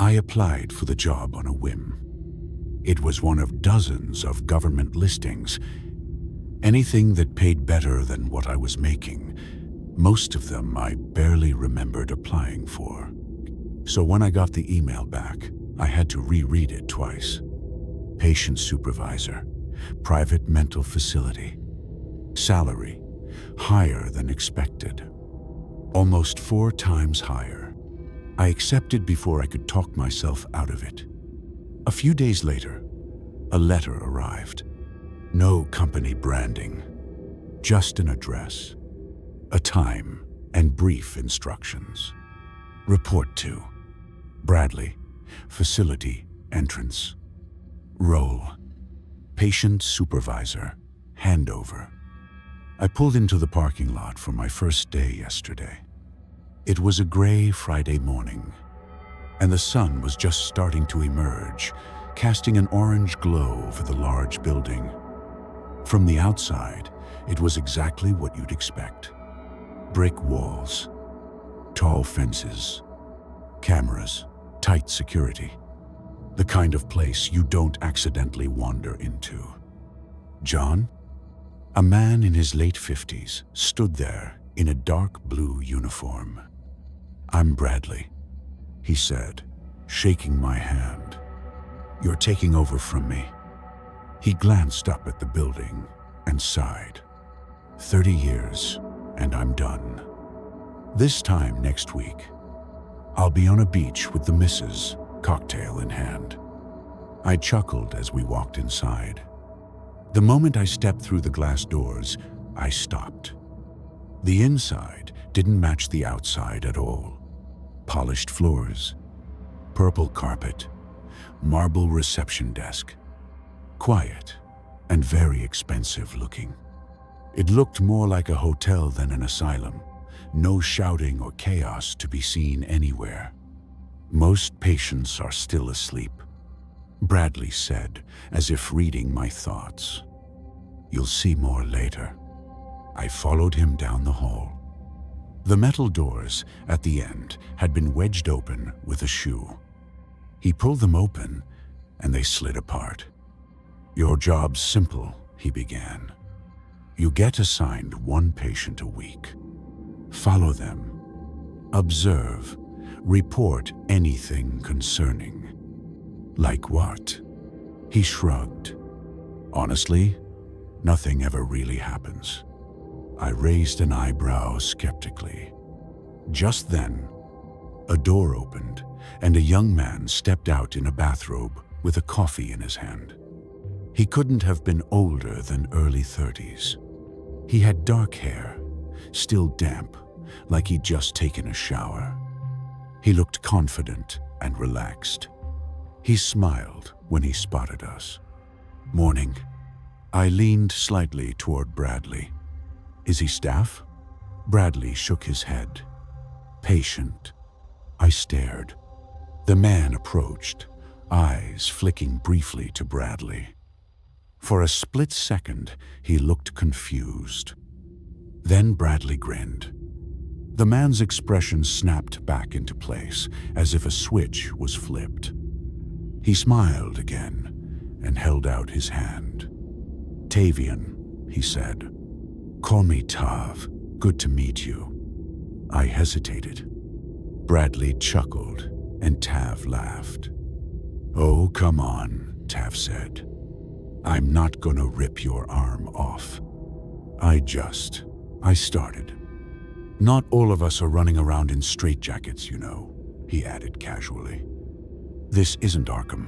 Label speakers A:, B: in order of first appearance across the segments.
A: I applied for the job on a whim. It was one of dozens of government listings. Anything that paid better than what I was making. Most of them I barely remembered applying for. So when I got the email back, I had to reread it twice. Patient supervisor, private mental facility. Salary, higher than expected. Almost 4 times higher. I accepted before I could talk myself out of it. A few days later, a letter arrived. No company branding, just an address, a time, and brief instructions. Report to Bradley, facility entrance. Role, patient supervisor, handover. I pulled into the parking lot for my first day yesterday. It was a gray Friday morning, and the sun was just starting to emerge, casting an orange glow over the large building. From the outside, it was exactly what you'd expect. Brick walls, tall fences, cameras, tight security. The kind of place you don't accidentally wander into. John, a man in his late 50s, stood there in a dark blue uniform. "I'm Bradley," he said, shaking my hand. "You're taking over from me." He glanced up at the building and sighed. 30 years, and I'm done. This time next week, I'll be on a beach with the missus, cocktail in hand. I chuckled as we walked inside. The moment I stepped through the glass doors, I stopped. The inside didn't match the outside at all. Polished floors, purple carpet, marble reception desk. Quiet and very expensive looking. It looked more like a hotel than an asylum. No shouting or chaos to be seen anywhere. "Most patients are still asleep," Bradley said, as if reading my thoughts. "You'll see more later." I followed him down the hall. The metal doors at the end had been wedged open with a shoe. He pulled them open, and they slid apart. "Your job's simple," he began. "You get assigned 1 patient a week. Follow them. Observe. Report anything concerning." "Like what?" He shrugged. "Honestly, nothing ever really happens." I raised an eyebrow skeptically. Just then, a door opened, and a young man stepped out in a bathrobe with a coffee in his hand. He couldn't have been older than early 30s. He had dark hair, still damp, like he'd just taken a shower. He looked confident and relaxed. He smiled when he spotted us. "Morning." I leaned slightly toward Bradley. "Is he staff?" Bradley shook his head. "Patient." I stared. The man approached, eyes flicking briefly to Bradley. For a split second, he looked confused. Then Bradley grinned. The man's expression snapped back into place, as if a switch was flipped. He smiled again and held out his hand. "Tavian," he said. "Call me Tav. Good to meet you." I hesitated. Bradley chuckled, and Tav laughed. "Oh, come on," Tav said. "I'm not gonna rip your arm off." I started. "Not all of us are running around in straitjackets, you know," he added casually. "This isn't Arkham."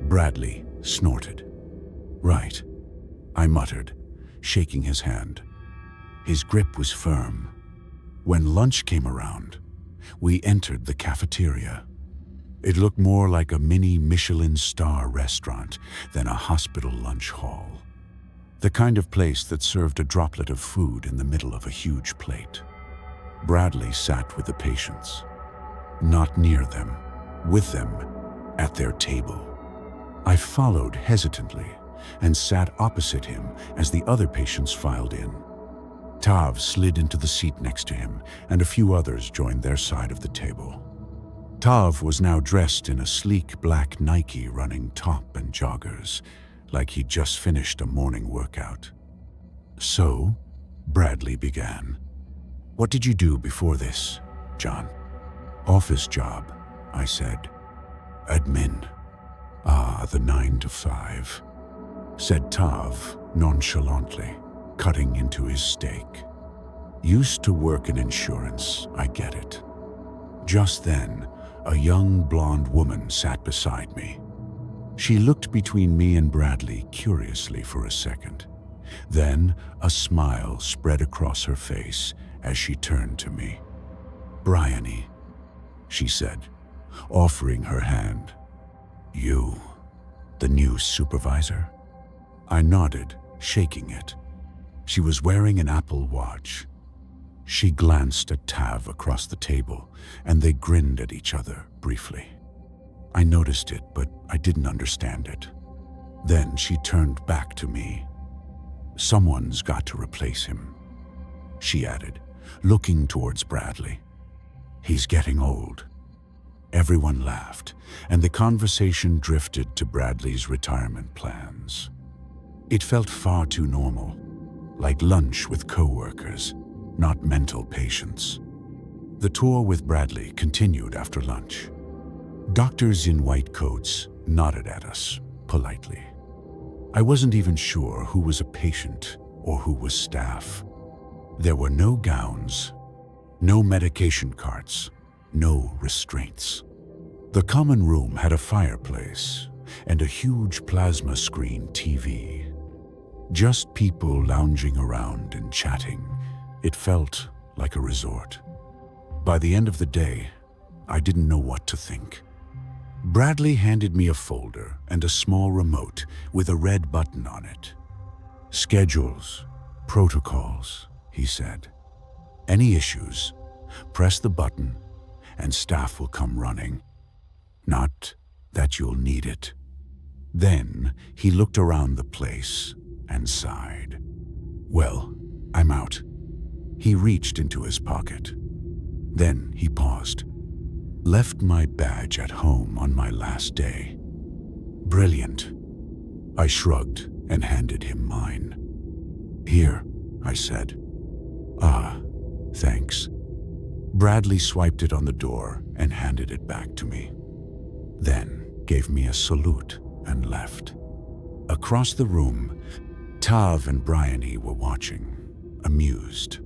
A: Bradley snorted. "Right," I muttered, shaking his hand. His grip was firm. When lunch came around, we entered the cafeteria. It looked more like a mini Michelin star restaurant than a hospital lunch hall. The kind of place that served a droplet of food in the middle of a huge plate. Bradley sat with the patients. Not near them, with them, at their table. I followed hesitantly and sat opposite him as the other patients filed in. Tav slid into the seat next to him, and a few others joined their side of the table. Tav was now dressed in a sleek black Nike running top and joggers, like he'd just finished a morning workout. "So," Bradley began. "What did you do before this, John?" "Office job," I said. "Admin." "Ah, the 9 to 5, said Tav nonchalantly, cutting into his steak. "Used to work in insurance, I get it." Just then, a young blonde woman sat beside me. She looked between me and Bradley curiously for a second. Then a smile spread across her face as she turned to me. "Bryony," she said, offering her hand. "You, the new supervisor?" I nodded, shaking it. She was wearing an Apple Watch. She glanced at Tav across the table, and they grinned at each other briefly. I noticed it, but I didn't understand it. Then she turned back to me. "Someone's got to replace him," she added, looking towards Bradley. "He's getting old." Everyone laughed, and the conversation drifted to Bradley's retirement plans. It felt far too normal, like lunch with coworkers, not mental patients. The tour with Bradley continued after lunch. Doctors in white coats nodded at us politely. I wasn't even sure who was a patient or who was staff. There were no gowns, no medication carts, no restraints. The common room had a fireplace and a huge plasma screen TV. Just people lounging around and chatting. It felt like a resort. By the end of the day, I didn't know what to think. Bradley handed me a folder and a small remote with a red button on it. "Schedules, protocols," he said. "Any issues, press the button and staff will come running. Not that you'll need it." Then he looked around the place and sighed. "Well, I'm out." He reached into his pocket. Then he paused. "Left my badge at home on my last day." "Brilliant." I shrugged and handed him mine. "Here," I said. "Ah, thanks." Bradley swiped it on the door and handed it back to me. Then gave me a salute and left. Across the room, Tav and Bryony were watching, amused.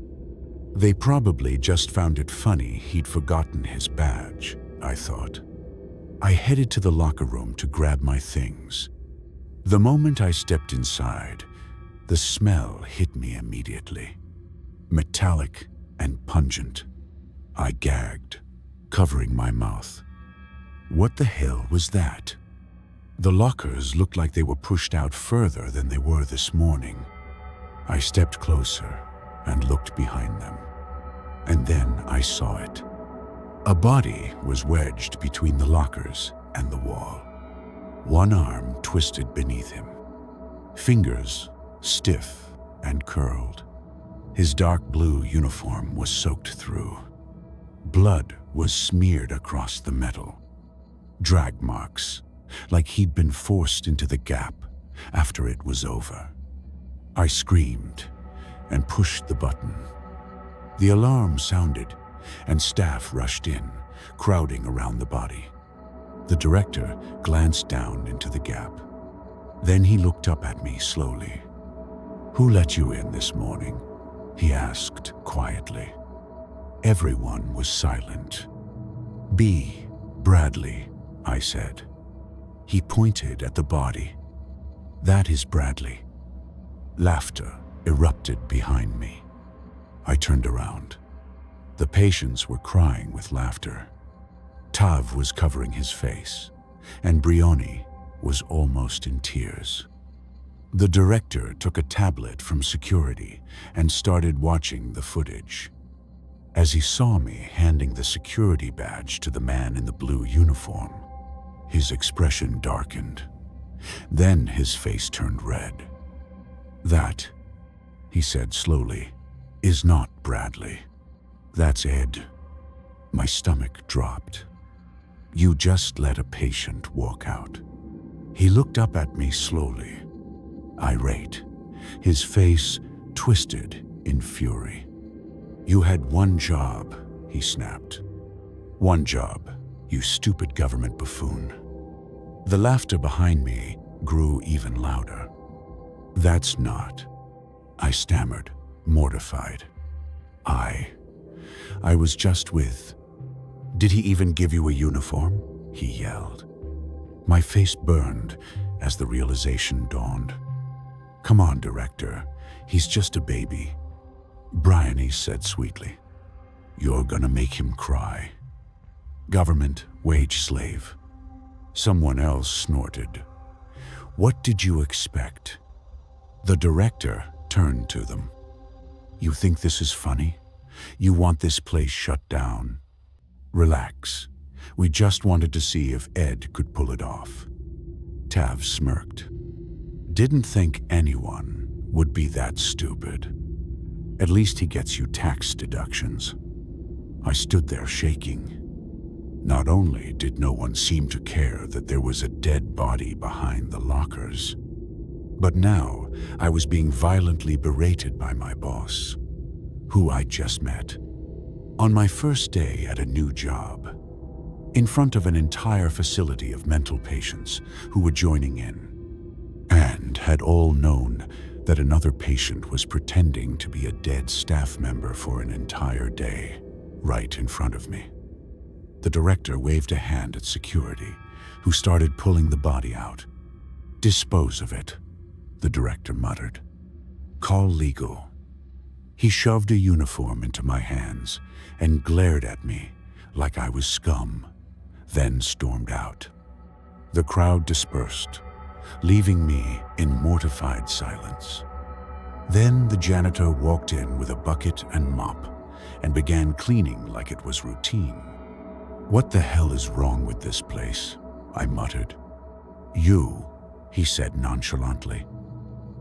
A: They probably just found it funny he'd forgotten his badge, I thought. I headed to the locker room to grab my things. The moment I stepped inside, the smell hit me immediately. Metallic and pungent. I gagged, covering my mouth. What the hell was that? The lockers looked like they were pushed out further than they were this morning. I stepped closer and looked behind them. And then I saw it. A body was wedged between the lockers and the wall. One arm twisted beneath him. Fingers stiff and curled. His dark blue uniform was soaked through. Blood was smeared across the metal. Drag marks, like he'd been forced into the gap after it was over. I screamed and pushed the button. The alarm sounded, and staff rushed in, crowding around the body. The director glanced down into the gap. Then he looked up at me slowly. "Who let you in this morning?" he asked quietly. Everyone was silent. "B. Bradley," I said. He pointed at the body. "That is Bradley." Laughter erupted behind me. I turned around. The patients were crying with laughter. Tav was covering his face, and Bryony was almost in tears. The director took a tablet from security and started watching the footage. As he saw me handing the security badge to the man in the blue uniform, his expression darkened. Then his face turned red. "That," he said slowly, "is not Bradley. That's Ed." My stomach dropped. You just let a patient walk out. He looked up at me slowly, irate, his face twisted in fury. You had one job, he snapped. One job, you stupid government buffoon. The laughter behind me grew even louder. That's not, I stammered, mortified. I was just with. Did he even give you a uniform? He yelled. My face burned as the realization dawned. Come on, Director, he's just a baby. Bryony said sweetly. You're gonna make him cry. Government wage slave. Someone else snorted. What did you expect? The director turned to them. You think this is funny? You want this place shut down? Relax. We just wanted to see if Ed could pull it off. Tav smirked. Didn't think anyone would be that stupid. At least he gets you tax deductions. I stood there shaking. Not only did no one seem to care that there was a dead body behind the lockers, but now I was being violently berated by my boss, who I just met, on my first day at a new job, in front of an entire facility of mental patients who were joining in, and had all known that another patient was pretending to be a dead staff member for an entire day, right in front of me. The director waved a hand at security, who started pulling the body out. Dispose of it, the director muttered. Call legal. He shoved a uniform into my hands and glared at me like I was scum, then stormed out. The crowd dispersed, leaving me in mortified silence. Then the janitor walked in with a bucket and mop and began cleaning like it was routine. What the hell is wrong with this place? I muttered. You, he said nonchalantly.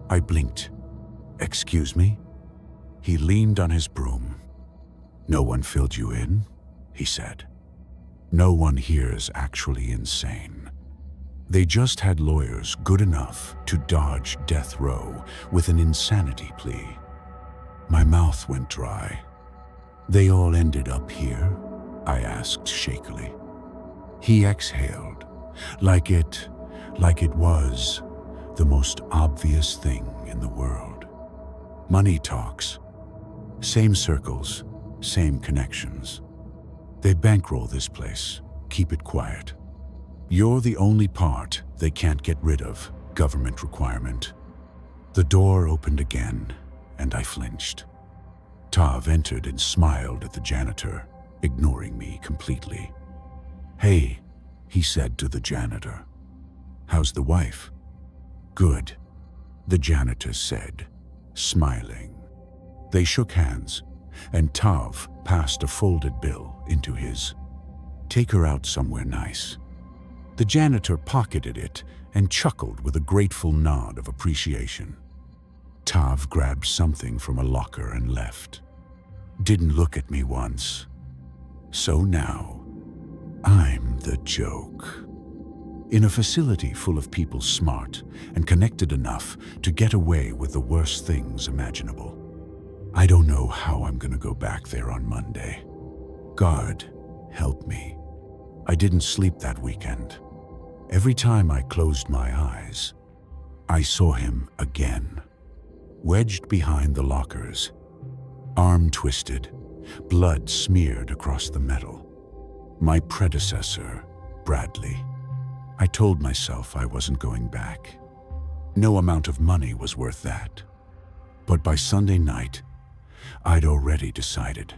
A: I blinked. Excuse me? He leaned on his broom. No one filled you in, he said. No one here's actually insane. They just had lawyers good enough to dodge death row with an insanity plea. My mouth went dry. They all ended up here? I asked shakily. He exhaled, like it was the most obvious thing in the world. Money talks. Same circles, same connections. They bankroll this place, keep it quiet. You're the only part they can't get rid of, government requirement. The door opened again, and I flinched. Tav entered and smiled at the janitor, ignoring me completely. Hey, he said to the janitor. How's the wife? Good, the janitor said, smiling. They shook hands, and Tav passed a folded bill into his. Take her out somewhere nice. The janitor pocketed it and chuckled with a grateful nod of appreciation. Tav grabbed something from a locker and left. Didn't look at me once. So now, I'm the joke. In a facility full of people smart and connected enough to get away with the worst things imaginable. I don't know how I'm gonna go back there on Monday. God, help me. I didn't sleep that weekend. Every time I closed my eyes, I saw him again, wedged behind the lockers, arm twisted, blood smeared across the metal. My predecessor, Bradley. I told myself I wasn't going back. No amount of money was worth that. But by Sunday night, I'd already decided.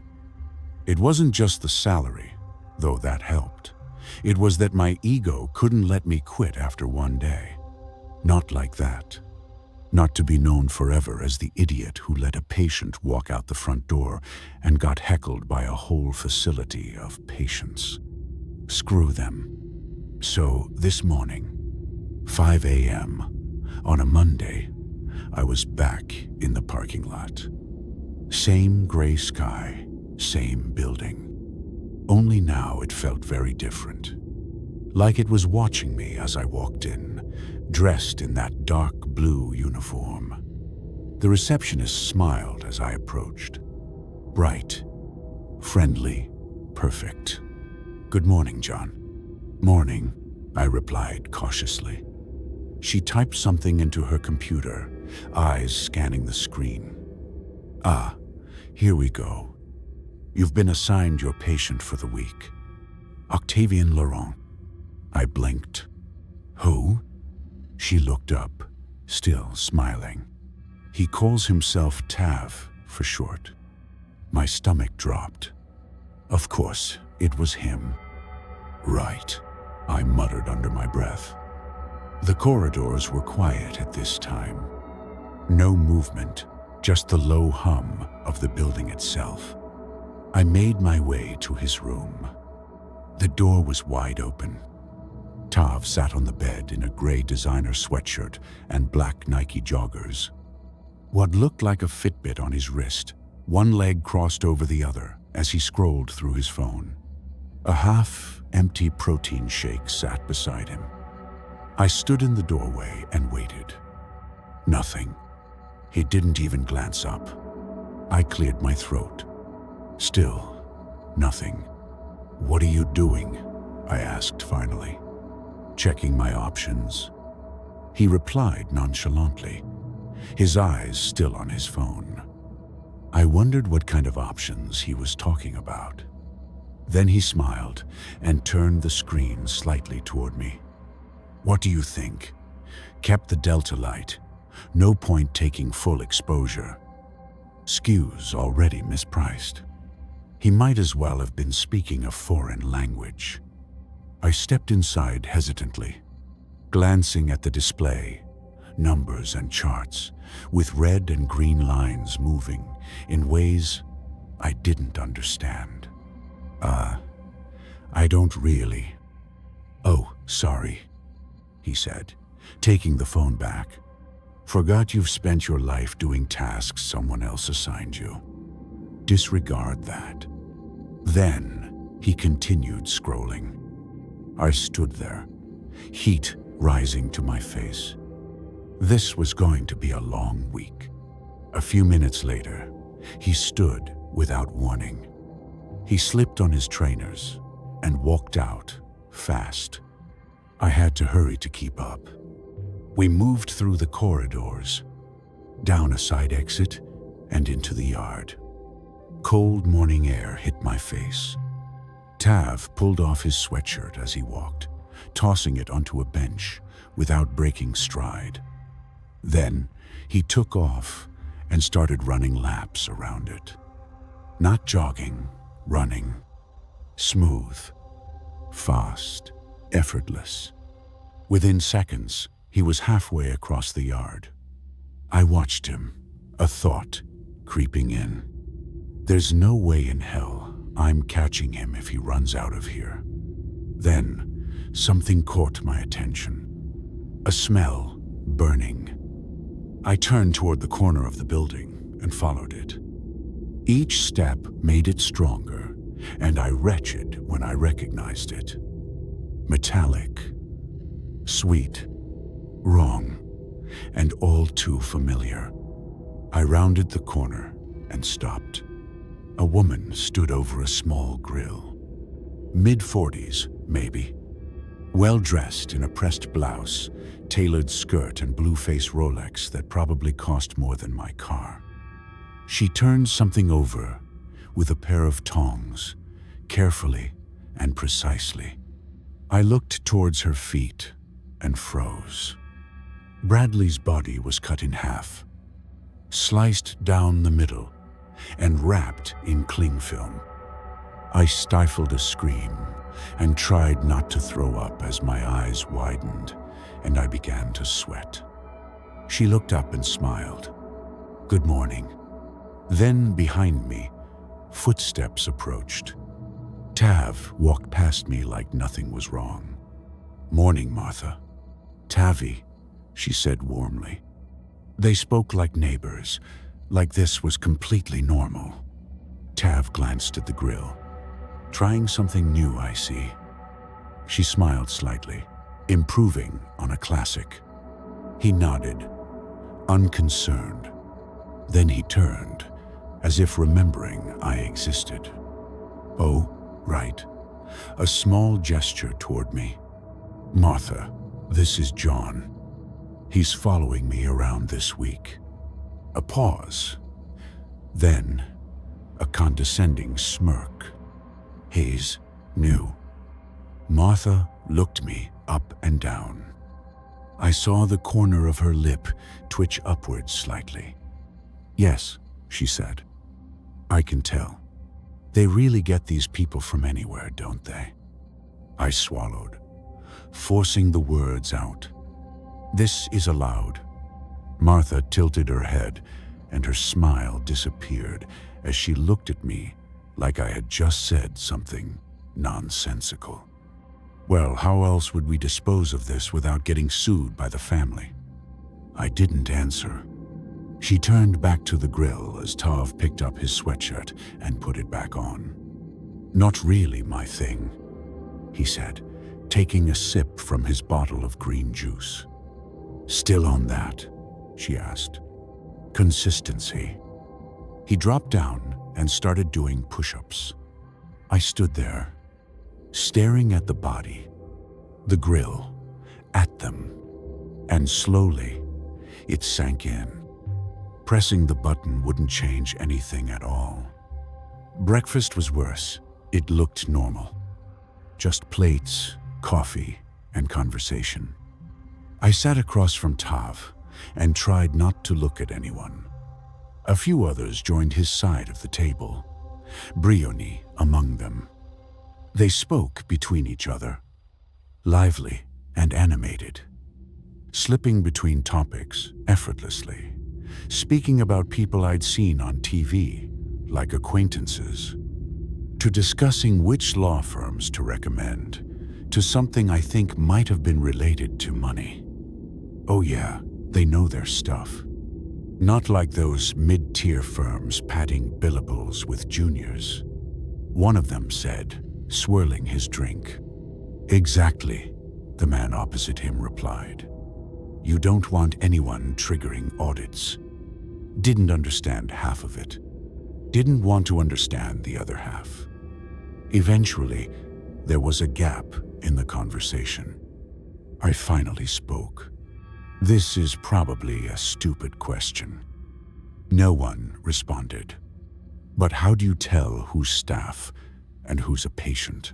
A: It wasn't just the salary, though that helped. It was that my ego couldn't let me quit after one day. Not like that. Not to be known forever as the idiot who let a patient walk out the front door and got heckled by a whole facility of patients. Screw them. So this morning, 5 a.m., on a Monday, I was back in the parking lot. Same gray sky, same building. Only now it felt very different. like it was watching me as I walked in, dressed in that dark blue uniform. The receptionist smiled as I approached. Bright, friendly, perfect. "Good morning, John." "Morning," I replied cautiously. She typed something into her computer, eyes scanning the screen. "Ah, here we go. You've been assigned your patient for the week. Octavian Laurent." I blinked. "Who?" She looked up, still smiling. "He calls himself Tav for short." My stomach dropped. Of course, it was him. "Right," I muttered under my breath. The corridors were quiet at this time. No movement, just the low hum of the building itself. I made my way to his room. The door was wide open. Tav sat on the bed in a gray designer sweatshirt and black Nike joggers. What looked like a Fitbit on his wrist, one leg crossed over the other as he scrolled through his phone. A half-empty protein shake sat beside him. I stood in the doorway and waited. Nothing. He didn't even glance up. I cleared my throat. Still, nothing. "What are you doing?" I asked finally. "Checking my options." He replied nonchalantly, his eyes still on his phone. I wondered what kind of options he was talking about. Then he smiled and turned the screen slightly toward me. "What do you think? Kept the Delta light. No point taking full exposure. SKUs already mispriced." He might as well have been speaking a foreign language. I stepped inside hesitantly, glancing at the display, numbers and charts, with red and green lines moving in ways I didn't understand. I don't really." "Oh, sorry," he said, taking the phone back. "Forgot you've spent your life doing tasks someone else assigned you. Disregard that." Then he continued scrolling. I stood there, heat rising to my face. This was going to be a long week. A few minutes later, he stood without warning. He slipped on his trainers and walked out fast. I had to hurry to keep up. We moved through the corridors, down a side exit, and into the yard. Cold morning air hit my face. Tav pulled off his sweatshirt as he walked, tossing it onto a bench without breaking stride. Then he took off and started running laps around it. Not jogging, running. Smooth, fast, effortless. Within seconds, he was halfway across the yard. I watched him, a thought creeping in. There's no way in hell I'm catching him if he runs out of here. Then, something caught my attention. A smell, burning. I turned toward the corner of the building and followed it. Each step made it stronger, and I retched when I recognized it. Metallic, sweet, wrong, and all too familiar. I rounded the corner and stopped. A woman stood over a small grill. Mid-40s, maybe. Well-dressed in a pressed blouse, tailored skirt, and blue-face Rolex that probably cost more than my car. She turned something over with a pair of tongs, carefully and precisely. I looked towards her feet and froze. Bradley's body was cut in half, sliced down the middle, and wrapped in cling film. I stifled a scream and tried not to throw up as my eyes widened and I began to sweat. She looked up and smiled. "Good morning." Then behind me, footsteps approached. Tav walked past me like nothing was wrong. "Morning, Martha." "Tavi," she said warmly. They spoke like neighbors, like this was completely normal. Tav glanced at the grill. "Trying something new, I see." She smiled slightly, improving on a classic. He nodded, unconcerned. Then he turned, as if remembering I existed. "Oh, right." A small gesture toward me. "Martha, this is John. He's following me around this week." A pause. Then, a condescending smirk. "He's new." Martha looked me up and down. I saw the corner of her lip twitch upwards slightly. "Yes," she said. "I can tell. They really get these people from anywhere, don't they?" I swallowed, forcing the words out. "This is allowed." Martha tilted her head, and her smile disappeared as she looked at me like I had just said something nonsensical. "Well, how else would we dispose of this without getting sued by the family?" I didn't answer. She turned back to the grill as Tav picked up his sweatshirt and put it back on. "Not really my thing," he said, taking a sip from his bottle of green juice. "Still on that?" she asked. "Consistency." He dropped down and started doing push-ups. I stood there, staring at the body, the grill, at them, and slowly it sank in. Pressing the button wouldn't change anything at all. Breakfast was worse. It looked normal. Just plates, coffee, and conversation. I sat across from Tav and tried not to look at anyone. A few others joined his side of the table, Briony among them. They spoke between each other, lively and animated, slipping between topics effortlessly, speaking about people I'd seen on TV, like acquaintances, to discussing which law firms to recommend, to something I think might have been related to money. Oh yeah, they know their stuff. Not like those mid-tier firms padding billables with juniors. One of them said, swirling his drink. "Exactly," the man opposite him replied. "You don't want anyone triggering audits." Didn't understand half of it. Didn't want to understand the other half. Eventually, there was a gap in the conversation. I finally spoke. "This is probably a stupid question." No one responded. "But how do you tell who's staff and who's a patient?"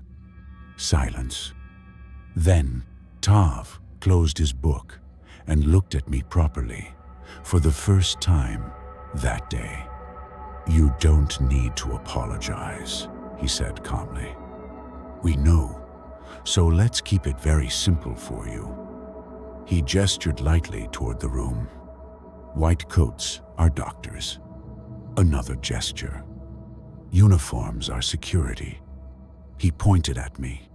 A: Silence. Then Tav closed his book and looked at me properly for the first time that day. "You don't need to apologize," he said calmly. "We know, so let's keep it very simple for you." He gestured lightly toward the room. "White coats are doctors." Another gesture. "Uniforms are security." He pointed at me.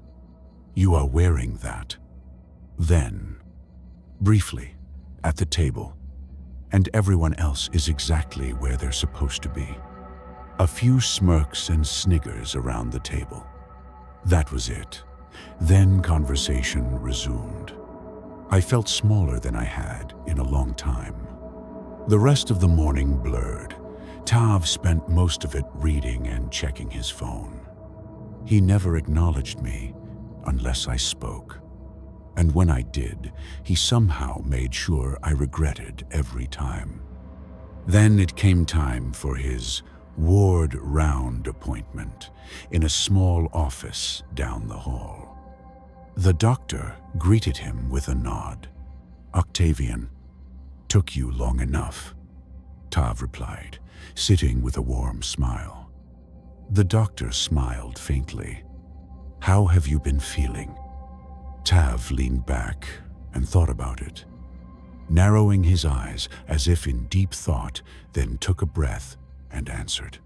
A: "You are wearing that." Then, briefly, at the table, and everyone else is exactly where they're supposed to be. A few smirks and sniggers around the table. That was it. Then conversation resumed. I felt smaller than I had in a long time. The rest of the morning blurred. Tav spent most of it reading and checking his phone. He never acknowledged me unless I spoke. And when I did, he somehow made sure I regretted every time. Then it came time for his ward round appointment in a small office down the hall. The doctor greeted him with a nod. "Octavian, took you long enough," Tav replied, sitting with a warm smile. The doctor smiled faintly. "How have you been feeling?" Tav leaned back and thought about it, narrowing his eyes as if in deep thought, then took a breath and answered.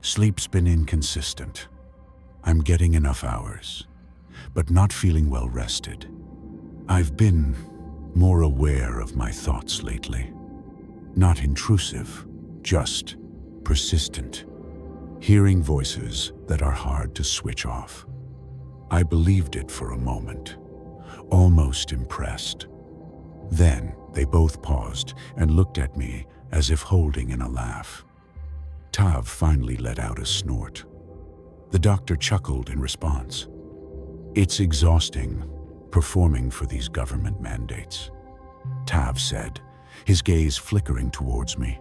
A: "Sleep's been inconsistent. I'm getting enough hours, but not feeling well rested. I've been more aware of my thoughts lately. Not intrusive, just persistent. Hearing voices that are hard to switch off." I believed it for a moment, almost impressed. Then they both paused and looked at me as if holding in a laugh. Tav finally let out a snort. The doctor chuckled in response. "It's exhausting, performing for these government mandates," Tav said, his gaze flickering towards me.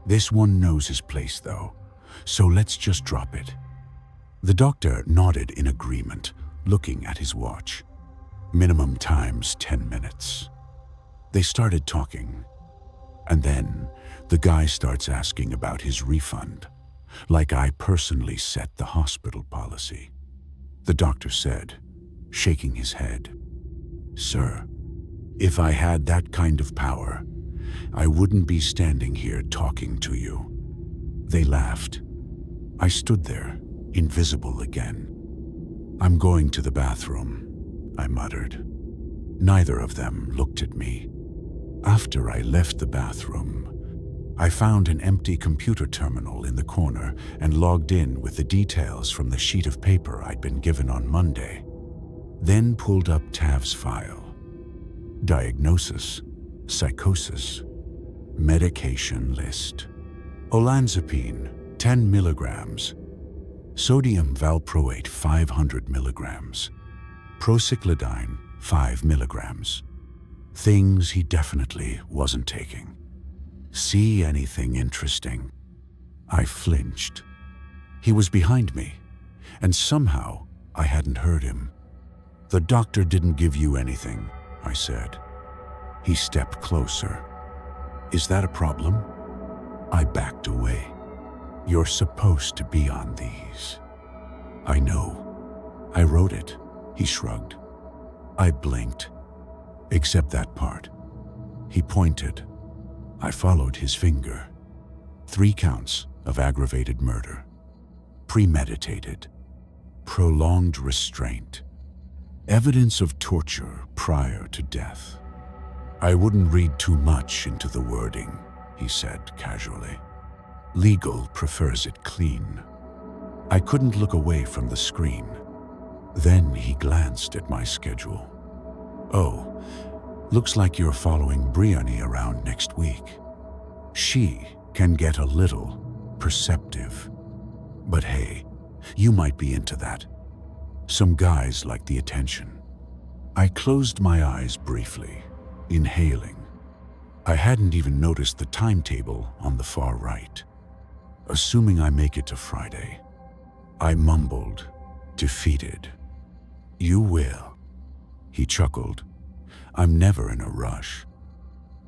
A: "This one knows his place, though, so let's just drop it." The doctor nodded in agreement, looking at his watch. Minimum time's 10 minutes. They started talking, and then the guy starts asking about his refund, like I personally set the hospital policy. The doctor said, shaking his head, "Sir, if I had that kind of power, I wouldn't be standing here talking to you." They laughed. I stood there, invisible again. "I'm going to the bathroom," I muttered. Neither of them looked at me. After I left the bathroom, I found an empty computer terminal in the corner and logged in with the details from the sheet of paper I'd been given on Monday. Then pulled up Tav's file. Diagnosis, psychosis, medication list. Olanzapine, 10 milligrams. Sodium valproate, 500 milligrams. Procyclidine, 5 milligrams. Things he definitely wasn't taking. "See anything interesting?" I flinched. He was behind me, and somehow I hadn't heard him. "The doctor didn't give you anything," I said. He stepped closer. "Is that a problem?" I backed away. "You're supposed to be on these." "I know. I wrote it," he shrugged. I blinked. "Except that part." He pointed. I followed his finger. 3 counts of aggravated murder. Premeditated. Prolonged restraint. Evidence of torture prior to death. "I wouldn't read too much into the wording," he said casually. "Legal prefers it clean." I couldn't look away from the screen. Then he glanced at my schedule. "Oh, looks like you're following Briony around next week. She can get a little perceptive. But hey, you might be into that. Some guys like the attention." I closed my eyes briefly, inhaling. I hadn't even noticed the timetable on the far right. "Assuming I make it to Friday," I mumbled, defeated. "You will." He chuckled. "I'm never in a rush."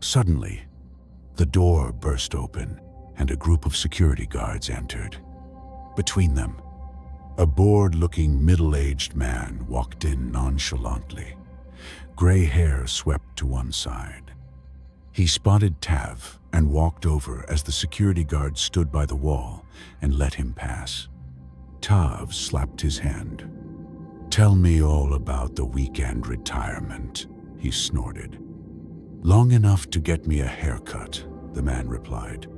A: Suddenly, the door burst open and a group of security guards entered. Between them, a bored-looking middle-aged man walked in nonchalantly, gray hair swept to one side. He spotted Tav and walked over as the security guard stood by the wall and let him pass. Tav slapped his hand. "Tell me all about the weekend retirement," he snorted. "Long enough to get me a haircut," the man replied.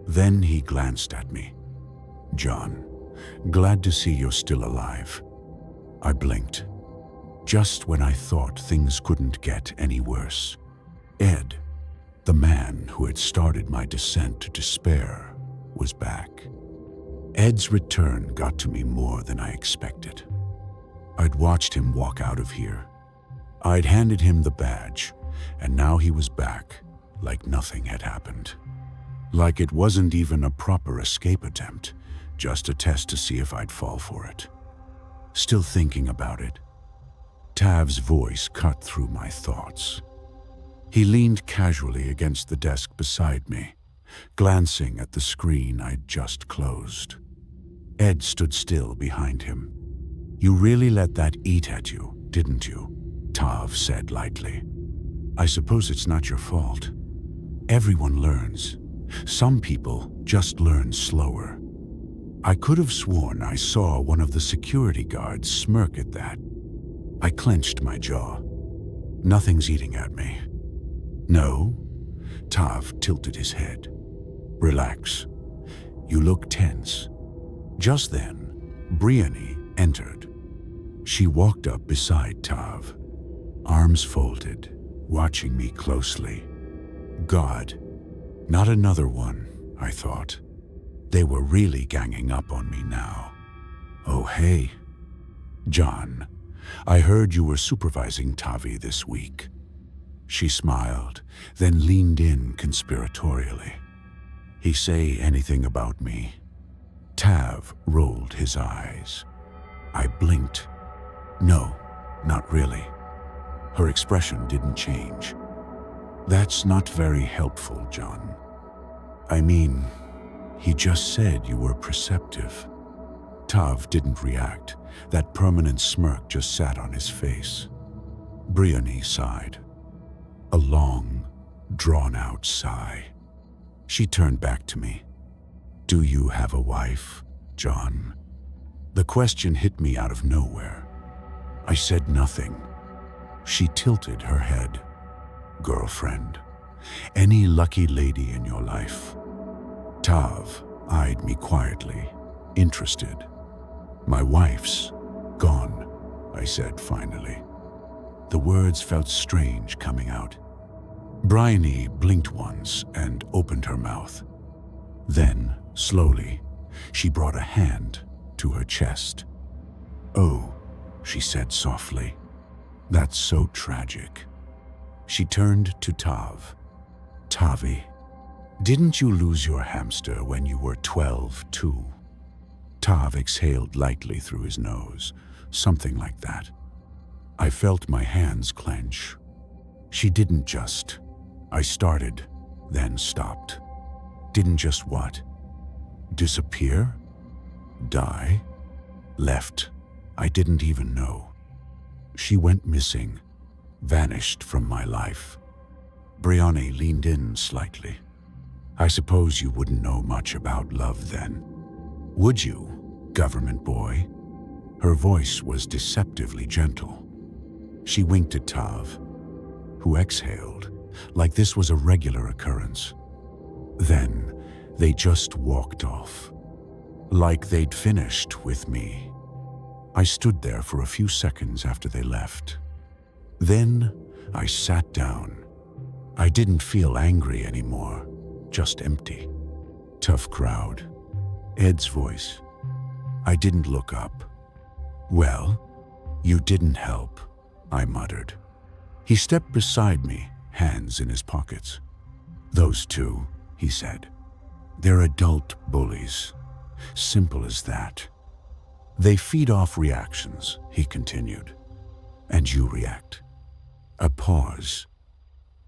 A: Then he glanced at me. "John, glad to see you're still alive." I blinked. Just when I thought things couldn't get any worse, Ed, the man who had started my descent to despair, was back. Ed's return got to me more than I expected. I'd watched him walk out of here. I'd handed him the badge, and now he was back, like nothing had happened. Like it wasn't even a proper escape attempt, just a test to see if I'd fall for it. Still thinking about it, Tav's voice cut through my thoughts. He leaned casually against the desk beside me, glancing at the screen I'd just closed. Ed stood still behind him. "You really let that eat at you, didn't you?" Tav said lightly. "I suppose it's not your fault. Everyone learns. Some people just learn slower." I could have sworn I saw one of the security guards smirk at that. I clenched my jaw. "Nothing's eating at me." "No?" Tav tilted his head. "Relax. You look tense." Just then, Briony entered. She walked up beside Tav, arms folded, watching me closely. God, not another one, I thought. They were really ganging up on me now. Oh, hey. John, I heard you were supervising Tavi this week. She smiled, then leaned in conspiratorially. He say anything about me? Tav rolled his eyes. I blinked. No, not really. Her expression didn't change. That's not very helpful, John. I mean, he just said you were perceptive. Tav didn't react. That permanent smirk just sat on his face. Briony sighed. A long, drawn-out sigh. She turned back to me. Do you have a wife, John? The question hit me out of nowhere. I said nothing. She tilted her head. Girlfriend. Any lucky lady in your life? Tav eyed me quietly, interested. My wife's gone, I said finally. The words felt strange coming out. Bryony blinked once and opened her mouth. Then, slowly, she brought a hand to her chest. Oh, she said softly. That's so tragic. She turned to Tav. Tavi, didn't you lose your hamster when you were 12 too? Tav exhaled lightly through his nose, something like that. I felt my hands clench. She didn't just. I started, then stopped. Didn't just what? Disappear? Die? Left? I didn't even know. She went missing, vanished from my life. Brianne leaned in slightly. I suppose you wouldn't know much about love then. Would you, government boy? Her voice was deceptively gentle. She winked at Tav, who exhaled, like this was a regular occurrence. Then they just walked off, like they'd finished with me. I stood there for a few seconds after they left. Then I sat down. I didn't feel angry anymore, just empty. Tough crowd. Ed's voice. I didn't look up. Well, you didn't help, I muttered. He stepped beside me, hands in his pockets. Those two, he said. They're adult bullies. Simple as that. They feed off reactions, he continued. And you react. A pause.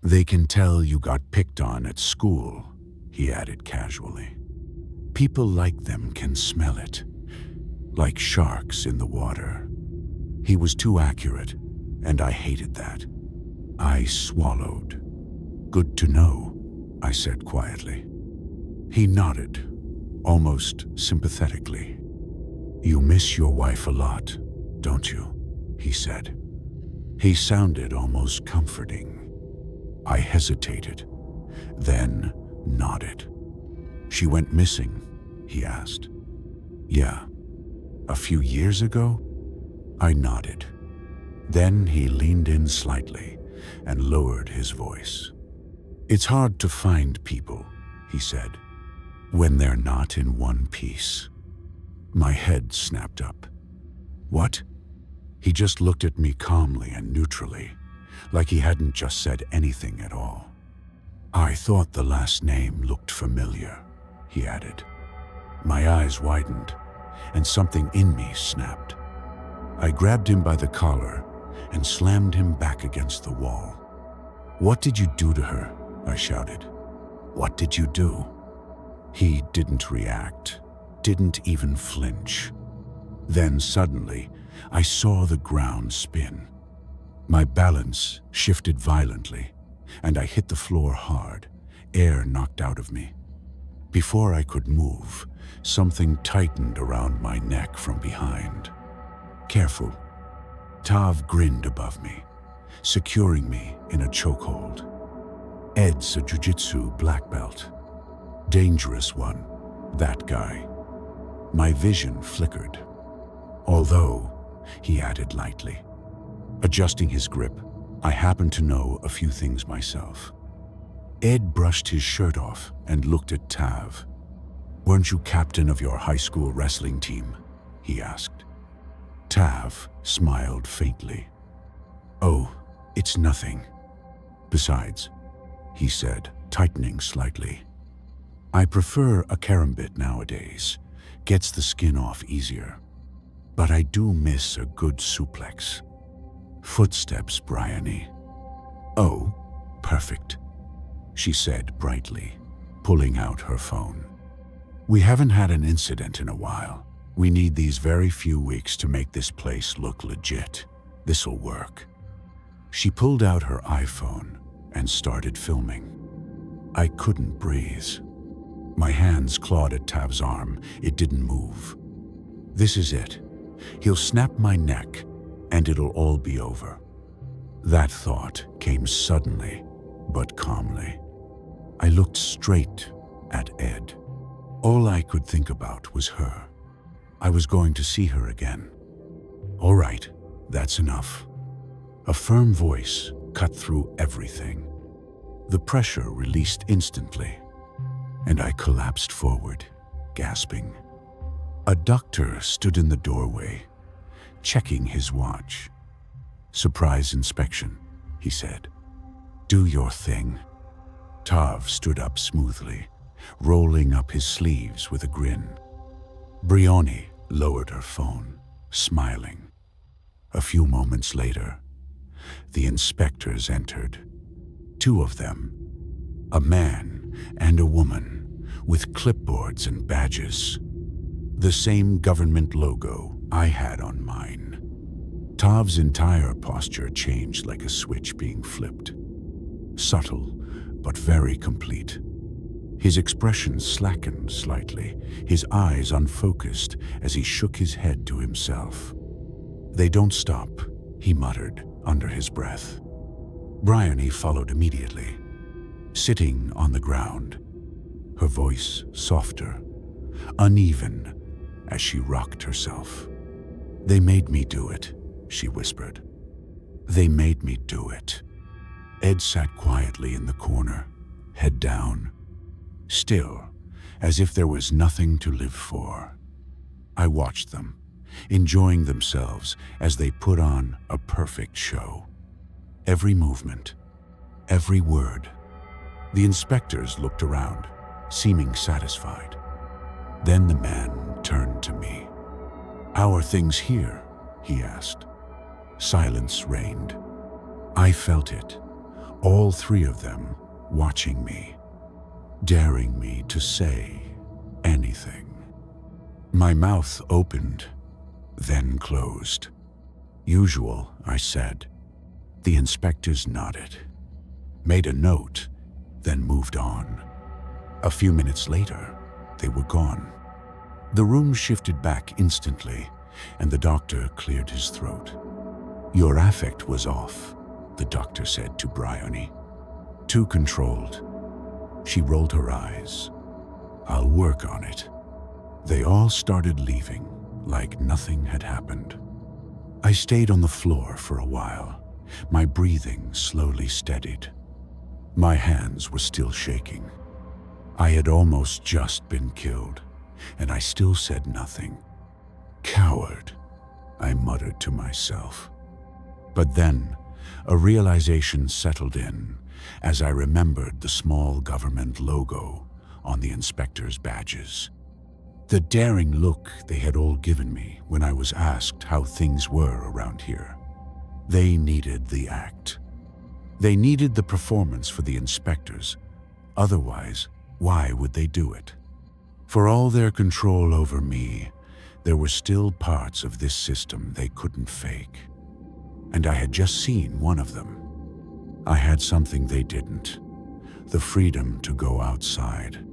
A: They can tell you got picked on at school, he added casually. People like them can smell it, like sharks in the water. He was too accurate, and I hated that. I swallowed. Good to know, I said quietly. He nodded, almost sympathetically. You miss your wife a lot, don't you? He said. He sounded almost comforting. I hesitated, then nodded. She went missing, he asked. Yeah. A few years ago? I nodded. Then he leaned in slightly and lowered his voice. It's hard to find people, he said, when they're not in one piece. My head snapped up. What? He just looked at me calmly and neutrally, like he hadn't just said anything at all. I thought the last name looked familiar, he added. My eyes widened, and something in me snapped. I grabbed him by the collar and slammed him back against the wall. What did you do to her? I shouted. What did you do? He didn't react, didn't even flinch. Then suddenly, I saw the ground spin. My balance shifted violently, and I hit the floor hard, air knocked out of me. Before I could move, something tightened around my neck from behind. Careful. Tav grinned above me, securing me in a chokehold. Ed's a jiu-jitsu black belt. Dangerous one, that guy. My vision flickered. Although, he added lightly. Adjusting his grip, I happen to know a few things myself. Ed brushed his shirt off and looked at Tav. "Weren't you captain of your high school wrestling team?" he asked. Tav smiled faintly. "Oh, it's nothing. Besides," he said, tightening slightly, "I prefer a karambit nowadays. Gets the skin off easier. But I do miss a good suplex." "Footsteps, Bryony." "Oh, perfect," she said brightly, pulling out her phone. "We haven't had an incident in a while. We need these very few weeks to make this place look legit. This'll work." She pulled out her iPhone and started filming. I couldn't breathe. My hands clawed at Tav's arm. It didn't move. This is it. He'll snap my neck, and it'll all be over. That thought came suddenly, but calmly. I looked straight at Ed. All I could think about was her. I was going to see her again. "All right, that's enough." A firm voice cut through everything. The pressure released instantly, and I collapsed forward, gasping. A doctor stood in the doorway, checking his watch. "Surprise inspection," he said. "Do your thing." Tav stood up smoothly, rolling up his sleeves with a grin. Bryony lowered her phone, smiling. A few moments later, the inspectors entered. Two of them, a man and a woman, with clipboards and badges. The same government logo I had on mine. Tav's entire posture changed like a switch being flipped. Subtle, but very complete. His expression slackened slightly, his eyes unfocused as he shook his head to himself. "They don't stop," he muttered under his breath. Bryony followed immediately, sitting on the ground, her voice softer, uneven as she rocked herself. "They made me do it," she whispered. "They made me do it." Ed sat quietly in the corner, head down, still, as if there was nothing to live for. I watched them, enjoying themselves as they put on a perfect show. Every movement, every word. The inspectors looked around, seeming satisfied. Then the man turned to me. "How are things here?" he asked. Silence reigned. I felt it, all three of them watching me, daring me to say anything. My mouth opened, then closed. "Usual," I said. The inspectors nodded, made a note, then moved on. A few minutes later, they were gone. The room shifted back instantly, and the doctor cleared his throat. "Your affect was off," the doctor said to Bryony. "Too controlled." She rolled her eyes. "I'll work on it." They all started leaving, like nothing had happened. I stayed on the floor for a while. My breathing slowly steadied. My hands were still shaking. I had almost just been killed, and I still said nothing. "Coward," I muttered to myself. But then, a realization settled in as I remembered the small government logo on the inspectors' badges. The daring look they had all given me when I was asked how things were around here. They needed the act. They needed the performance for the inspectors. Otherwise, why would they do it? For all their control over me, there were still parts of this system they couldn't fake. And I had just seen one of them. I had something they didn't. The freedom to go outside.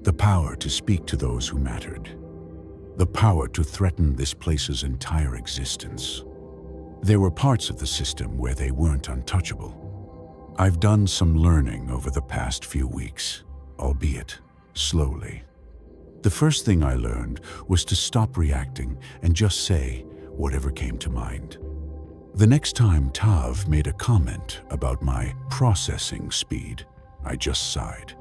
A: The power to speak to those who mattered. The power to threaten this place's entire existence. There were parts of the system where they weren't untouchable. I've done some learning over the past few weeks, albeit slowly. The first thing I learned was to stop reacting and just say, whatever came to mind. The next time Tav made a comment about my processing speed, I just sighed.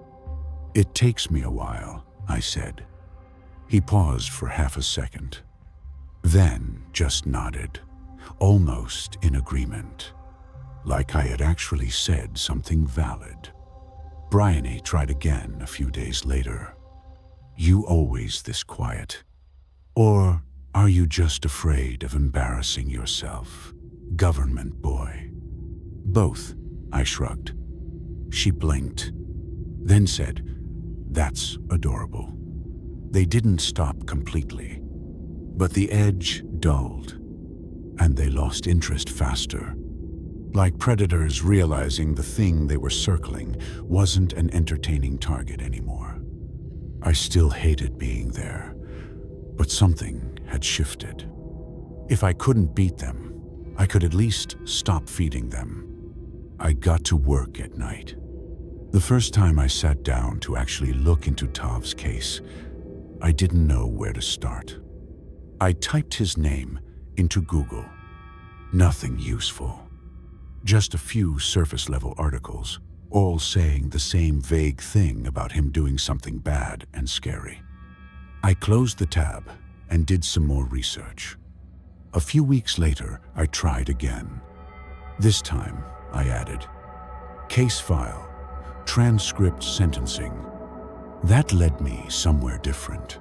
A: "It takes me a while," I said. He paused for half a second, then just nodded, almost in agreement, like I had actually said something valid. Bryony tried again a few days later. "You always this quiet? Or are you just afraid of embarrassing yourself, government boy?" "Both," I shrugged. She blinked, then said, "That's adorable." They didn't stop completely, but the edge dulled, and they lost interest faster, like predators realizing the thing they were circling wasn't an entertaining target anymore. I still hated being there, but something had shifted. If I couldn't beat them, I could at least stop feeding them. I got to work at night. The first time I sat down to actually look into Tav's case, I didn't know where to start. I typed his name into Google. Nothing useful. Just a few surface-level articles, all saying the same vague thing about him doing something bad and scary. I closed the tab and did some more research. A few weeks later, I tried again. This time, I added, "Case file, transcript sentencing." That led me somewhere different.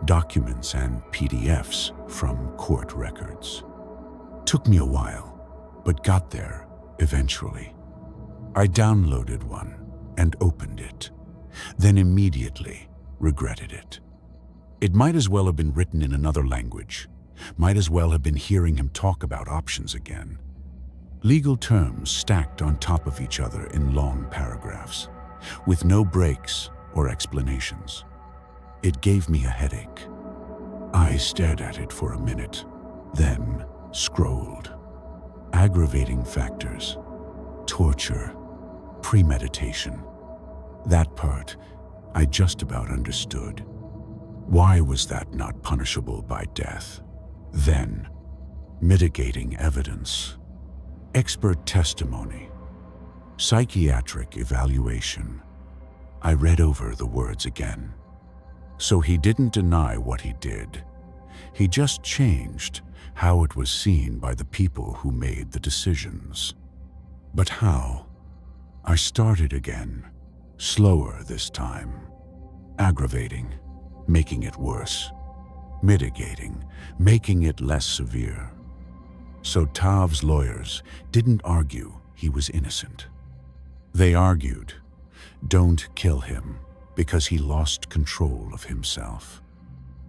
A: Documents and PDFs from court records. Took me a while, but got there eventually. I downloaded one and opened it, then immediately regretted it. It might as well have been written in another language. Might as well have been hearing him talk about options again. Legal terms stacked on top of each other in long paragraphs, with no breaks or explanations. It gave me a headache. I stared at it for a minute, then scrolled. Aggravating factors, torture, premeditation. That part I just about understood. Why was that not punishable by death? Then, mitigating evidence, expert testimony, psychiatric evaluation. I read over the words again. So he didn't deny what he did. He just changed how it was seen by the people who made the decisions. But how? I started again, slower this time. Aggravating, making it worse. Mitigating, making it less severe. So Tav's lawyers didn't argue he was innocent. They argued, don't kill him because he lost control of himself.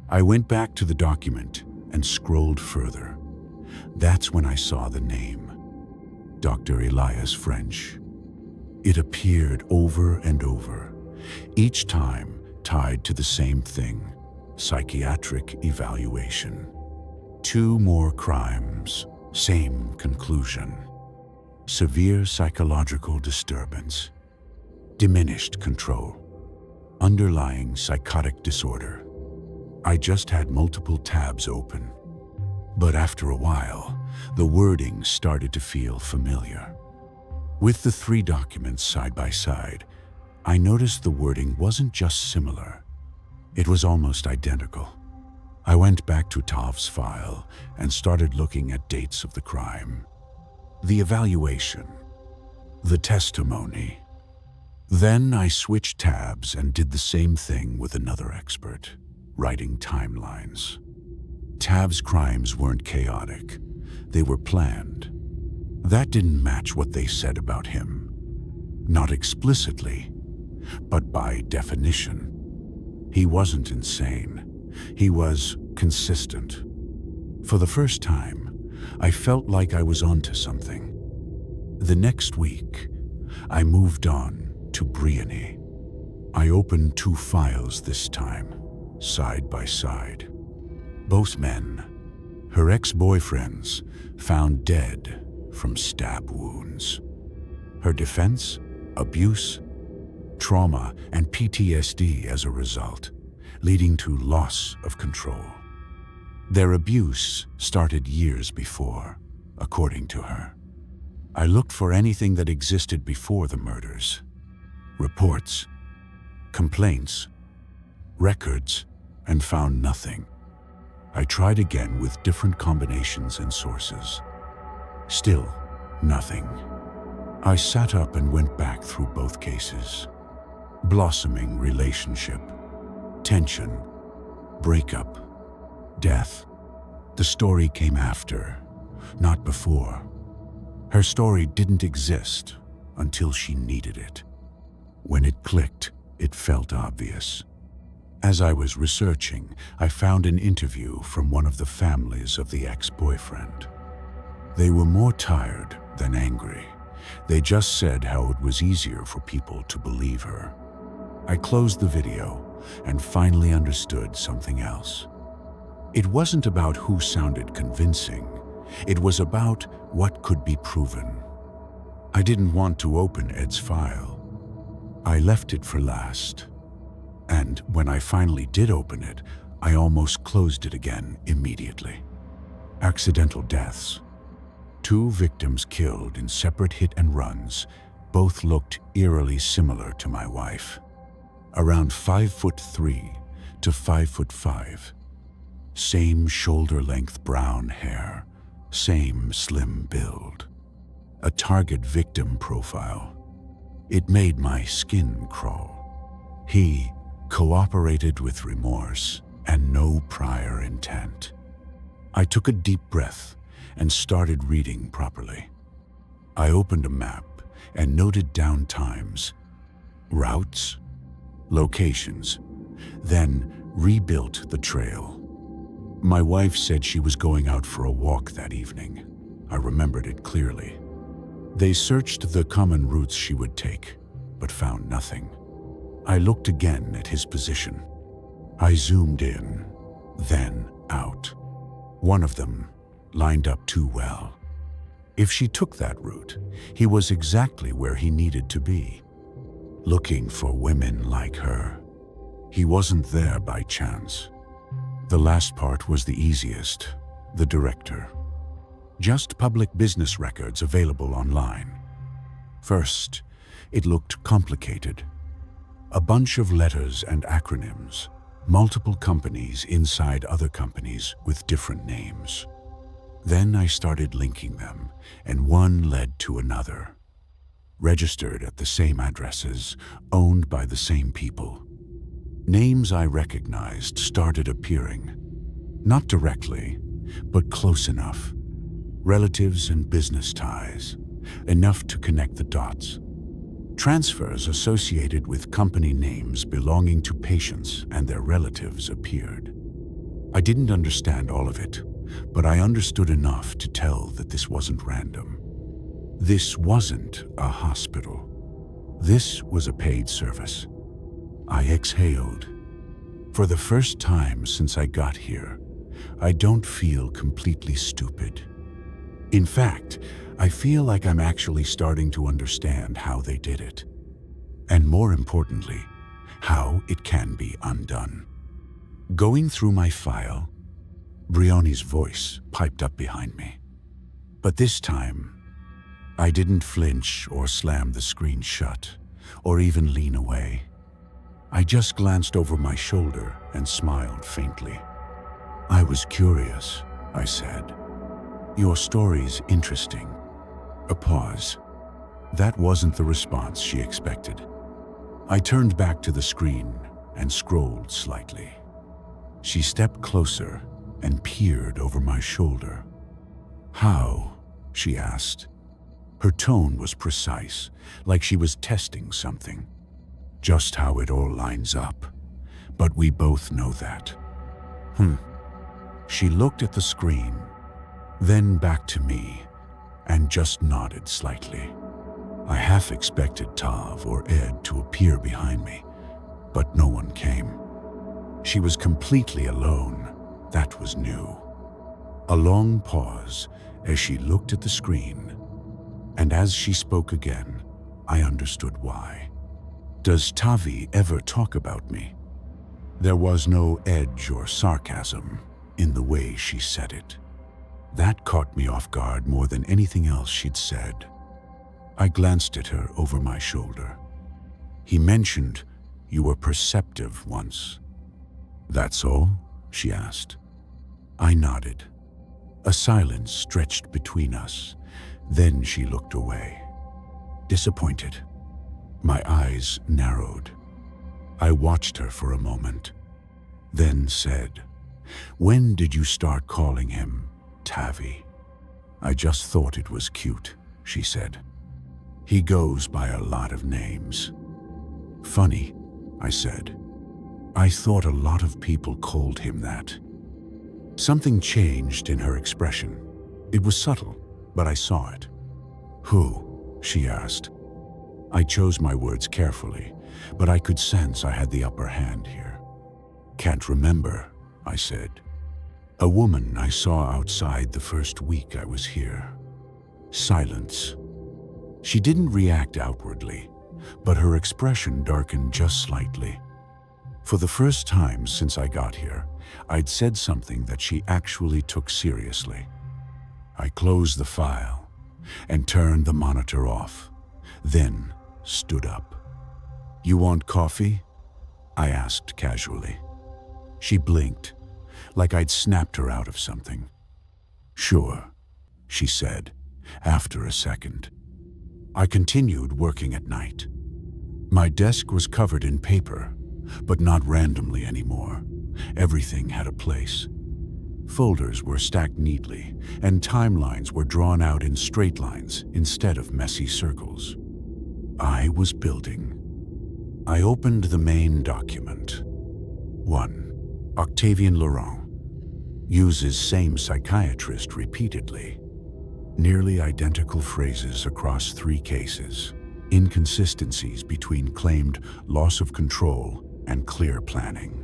A: I went back to the document and scrolled further. That's when I saw the name, Dr. Elias French. It appeared over and over, each time tied to the same thing, psychiatric evaluation. 2 more crimes, same conclusion. Severe psychological disturbance, diminished control, underlying psychotic disorder. I just had multiple tabs open, but after a while, the wording started to feel familiar. With the 3 documents side by side, I noticed the wording wasn't just similar, it was almost identical. I went back to Tav's file and started looking at dates of the crime, the evaluation, the testimony. Then I switched tabs and did the same thing with another expert, writing timelines. Tav's crimes weren't chaotic, they were planned. That didn't match what they said about him. Not explicitly, but by definition. He wasn't insane. He was consistent. For the first time, I felt like I was onto something. The next week, I moved on to Bryony. I opened 2 files this time, side by side. Both men, her ex-boyfriends, found dead from stab wounds. Her defense, abuse, trauma, and PTSD as a result, leading to loss of control. Their abuse started years before, according to her. I looked for anything that existed before the murders. Reports, complaints, records, and found nothing. I tried again with different combinations and sources. Still, nothing. I sat up and went back through both cases. Blossoming relationship, tension, breakup, death. The story came after, not before. Her story didn't exist until she needed it. When it clicked, it felt obvious. As I was researching, I found an interview from one of the families of the ex-boyfriend. They were more tired than angry. They just said how it was easier for people to believe her. I closed the video and finally understood something else. It wasn't about who sounded convincing. It was about what could be proven. I didn't want to open Ed's file. I left it for last. And when I finally did open it, I almost closed it again immediately. Accidental deaths. 2 victims killed in separate hit and runs. Both looked eerily similar to my wife. Around 5'3" to 5'5". Same shoulder-length brown hair. Same slim build. A target victim profile. It made my skin crawl. He cooperated with remorse and no prior intent. I took a deep breath and started reading properly. I opened a map and noted down times, routes, locations, then rebuilt the trail. My wife said she was going out for a walk that evening. I remembered it clearly. They searched the common routes she would take, but found nothing. I looked again at his position. I zoomed in, then out. One of them lined up too well. If she took that route, he was exactly where he needed to be, looking for women like her. He wasn't there by chance. The last part was the easiest, the director. Just public business records available online. First, it looked complicated. A bunch of letters and acronyms, multiple companies inside other companies with different names. Then I started linking them, and one led to another. Registered at the same addresses, owned by the same people. Names I recognized started appearing. Not directly, but close enough. Relatives and business ties, enough to connect the dots. Transfers associated with company names belonging to patients and their relatives appeared. I didn't understand all of it, but I understood enough to tell that this wasn't random. This wasn't a hospital. This was a paid service. I exhaled. For the first time since I got here, I don't feel completely stupid. In fact, I feel like I'm actually starting to understand how they did it. And more importantly, how it can be undone. Going through my file, Brioni's voice piped up behind me. But this time, I didn't flinch or slam the screen shut, or even lean away. I just glanced over my shoulder and smiled faintly. "I was curious," I said. "Your story's interesting." A pause. That wasn't the response she expected. I turned back to the screen and scrolled slightly. She stepped closer and peered over my shoulder. "How?" she asked. Her tone was precise, like she was testing something. Just how it all lines up. But we both know that. She looked at the screen, then back to me, and just nodded slightly. I half expected Tav or Ed to appear behind me, but no one came. She was completely alone. That was new. A long pause as she looked at the screen, and as she spoke again, I understood why. "Does Tavi ever talk about me?" There was no edge or sarcasm, in the way she said it. That caught me off guard more than anything else she'd said. I glanced at her over my shoulder. "He mentioned you were perceptive once." "That's all?" she asked. I nodded. A silence stretched between us. Then she looked away. Disappointed. My eyes narrowed. I watched her for a moment, then said, "When did you start calling him Tavi?" "I just thought it was cute," she said. "He goes by a lot of names." "Funny," I said. "I thought a lot of people called him that." Something changed in her expression. It was subtle, but I saw it. "Who?" she asked. I chose my words carefully, but I could sense I had the upper hand here. "Can't remember," I said. "A woman I saw outside the first week I was here." Silence. She didn't react outwardly, but her expression darkened just slightly. For the first time since I got here, I'd said something that she actually took seriously. I closed the file and turned the monitor off, then stood up. "You want coffee?" I asked casually. She blinked, like I'd snapped her out of something. "Sure," she said, after a second. I continued working at night. My desk was covered in paper, but not randomly anymore. Everything had a place. Folders were stacked neatly, and timelines were drawn out in straight lines instead of messy circles. I was building. I opened the main document. 1. Octavien Laurent. Uses same psychiatrist repeatedly. Nearly identical phrases across 3 cases. Inconsistencies between claimed loss of control and clear planning.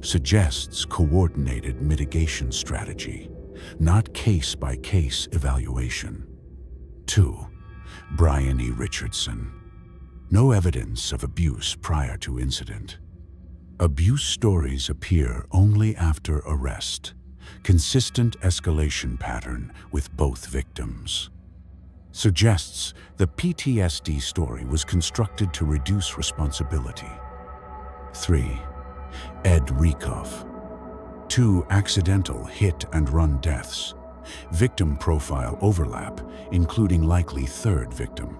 A: Suggests coordinated mitigation strategy, not case-by-case evaluation. 2. Brian E. Richardson. No evidence of abuse prior to incident. Abuse stories appear only after arrest. Consistent escalation pattern with both victims. Suggests the PTSD story was constructed to reduce responsibility. 3. Ed Rieckhoff. 2 accidental hit-and-run deaths. Victim profile overlap, including likely 3rd victim.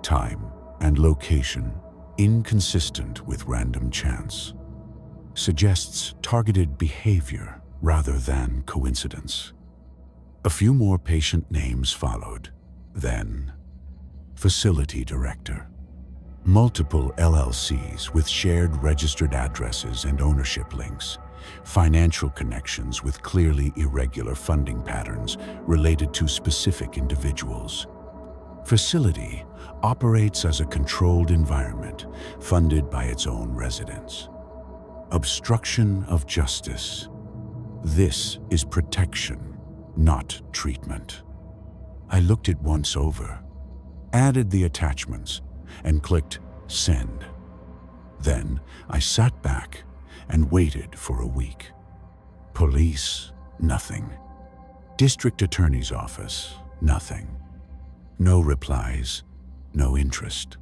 A: Time and location inconsistent with random chance. Suggests targeted behavior rather than coincidence. A few more patient names followed. Then, facility director. Multiple LLCs with shared registered addresses and ownership links. Financial connections with clearly irregular funding patterns related to specific individuals. Facility operates as a controlled environment funded by its own residents. Obstruction of justice. This is protection, not treatment. I looked it once over, added the attachments, and clicked send. Then I sat back and waited for a week. Police, nothing. District Attorney's Office, nothing. No replies, no interest.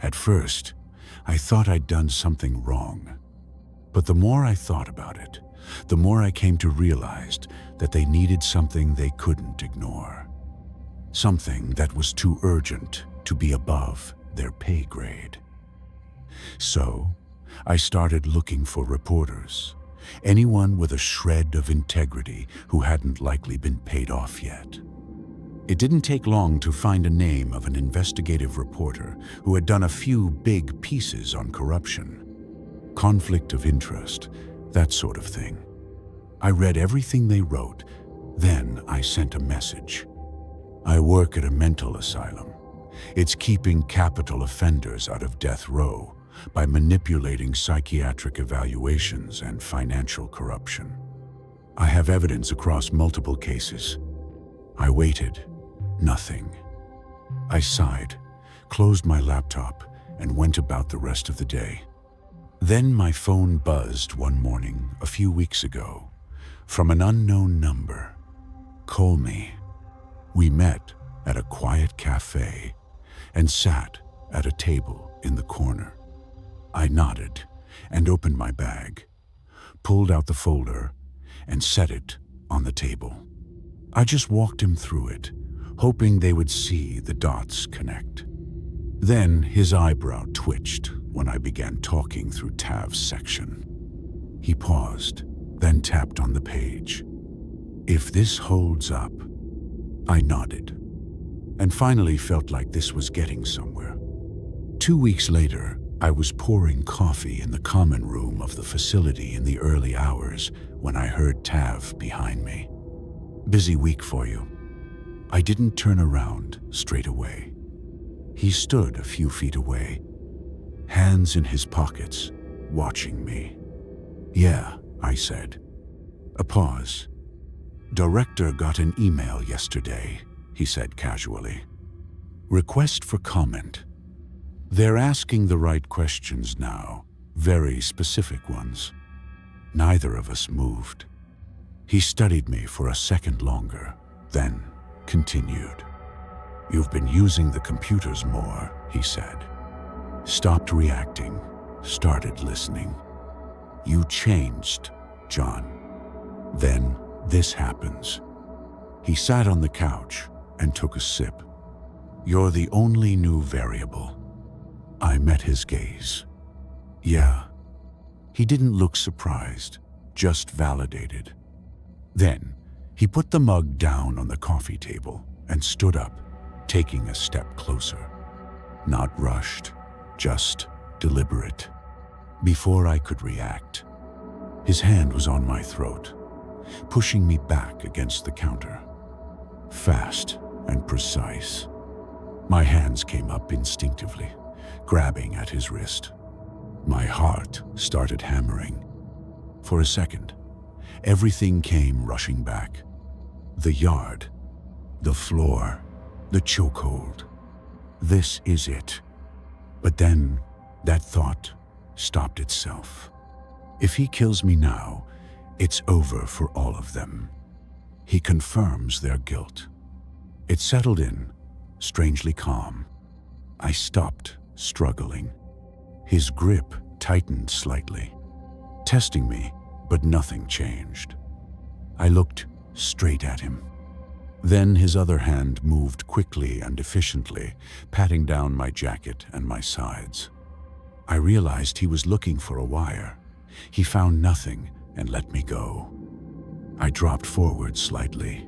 A: At first, I thought I'd done something wrong. But the more I thought about it, the more I came to realize that they needed something they couldn't ignore. Something that was too urgent to be above their pay grade. So, I started looking for reporters, anyone with a shred of integrity who hadn't likely been paid off yet. It didn't take long to find a name of an investigative reporter who had done a few big pieces on corruption. Conflict of interest, that sort of thing. I read everything they wrote, then I sent a message. I work at a mental asylum. It's keeping capital offenders out of death row by manipulating psychiatric evaluations and financial corruption. I have evidence across multiple cases. I waited. Nothing. I sighed, closed my laptop, and went about the rest of the day. Then my phone buzzed one morning a few weeks ago. From an unknown number. Call me. We met at a quiet cafe and sat at a table in the corner. I nodded and opened my bag, pulled out the folder, and set it on the table. I just walked him through it, hoping they would see the dots connect. Then his eyebrow twitched when I began talking through Tav's section. He paused, then tapped on the page. If this holds up, I nodded, and finally felt like this was getting somewhere. 2 weeks later, I was pouring coffee in the common room of the facility in the early hours when I heard Tav behind me. Busy week for you. I didn't turn around straight away. He stood a few feet away, hands in his pockets, watching me. Yeah, I said. A pause. Director got an email yesterday, he said casually. Request for comment. They're asking the right questions now, very specific ones. Neither of us moved. He studied me for a second longer, then continued. You've been using the computers more, he said. Stopped reacting, started listening. You changed, John. Then this happens. He sat on the couch and took a sip. You're the only new variable. I met his gaze. Yeah. He didn't look surprised, just validated. Then he put the mug down on the coffee table and stood up, taking a step closer. Not rushed, just deliberate. Before I could react, his hand was on my throat, pushing me back against the counter. Fast and precise. My hands came up instinctively, grabbing at his wrist. My heart started hammering. For a second, everything came rushing back. The yard, the floor, the chokehold. This is it. But then that thought stopped itself. If he kills me now, it's over for all of them. He confirms their guilt. It settled in, strangely calm. I stopped struggling. His grip tightened slightly, testing me, but nothing changed. I looked straight at him. Then his other hand moved quickly and efficiently, patting down my jacket and my sides. I realized he was looking for a wire. He found nothing and let me go. I dropped forward slightly,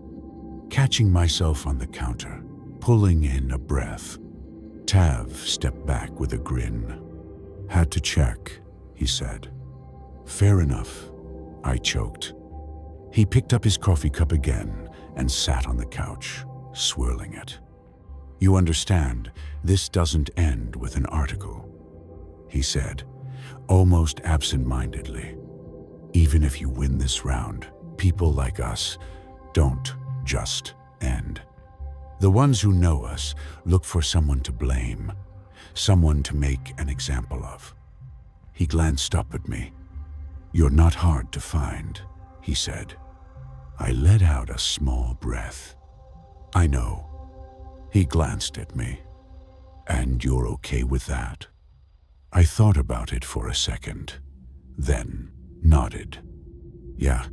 A: catching myself on the counter, pulling in a breath. Tav stepped back with a grin. Had to check, he said. Fair enough, I choked. He picked up his coffee cup again and sat on the couch, swirling it. You understand, this doesn't end with an article, he said, almost absent-mindedly. Even if you win this round, people like us don't just end. The ones who know us look for someone to blame, someone to make an example of. He glanced up at me. You're not hard to find, he said. I let out a small breath. I know. He glanced at me. And you're okay with that? I thought about it for a second, then nodded. Yeah.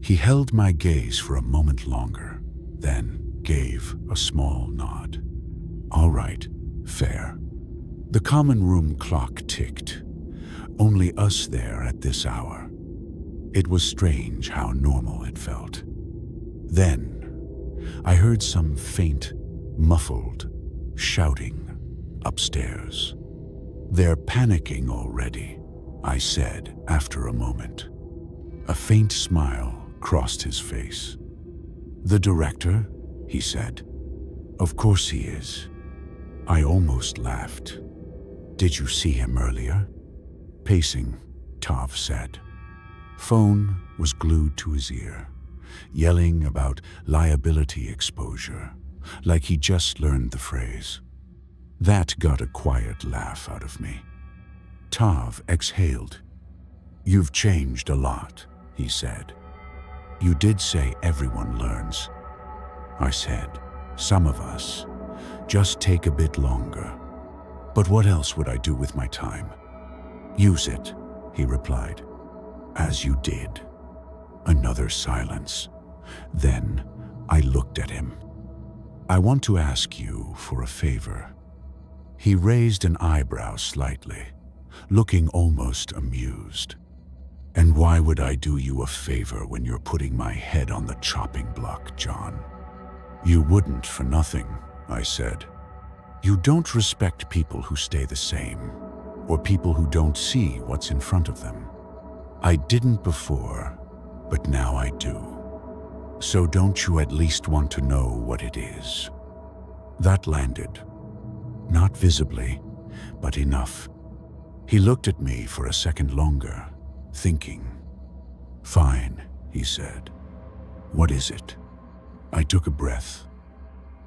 A: He held my gaze for a moment longer, then gave a small nod. All right, fair. The common room clock ticked. Only us there at this hour. It was strange how normal it felt. Then, I heard some faint, muffled shouting upstairs. They're panicking already, I said after a moment. A faint smile crossed his face. The director, he said. Of course he is. I almost laughed. Did you see him earlier? Pacing, Tav said. Phone was glued to his ear, yelling about liability exposure, like he just learned the phrase. That got a quiet laugh out of me. Tav exhaled. You've changed a lot, he said. You did say everyone learns. I said, some of us. Just take a bit longer. But what else would I do with my time? Use it, he replied. As you did. Another silence. Then I looked at him. I want to ask you for a favor. He raised an eyebrow slightly, looking almost amused. And why would I do you a favor when you're putting my head on the chopping block, John? You wouldn't for nothing, I said. You don't respect people who stay the same, or people who don't see what's in front of them. I didn't before, but now I do. So don't you at least want to know what it is? That landed. Not visibly, but enough. He looked at me for a second longer, thinking. Fine, he said. What is it? I took a breath.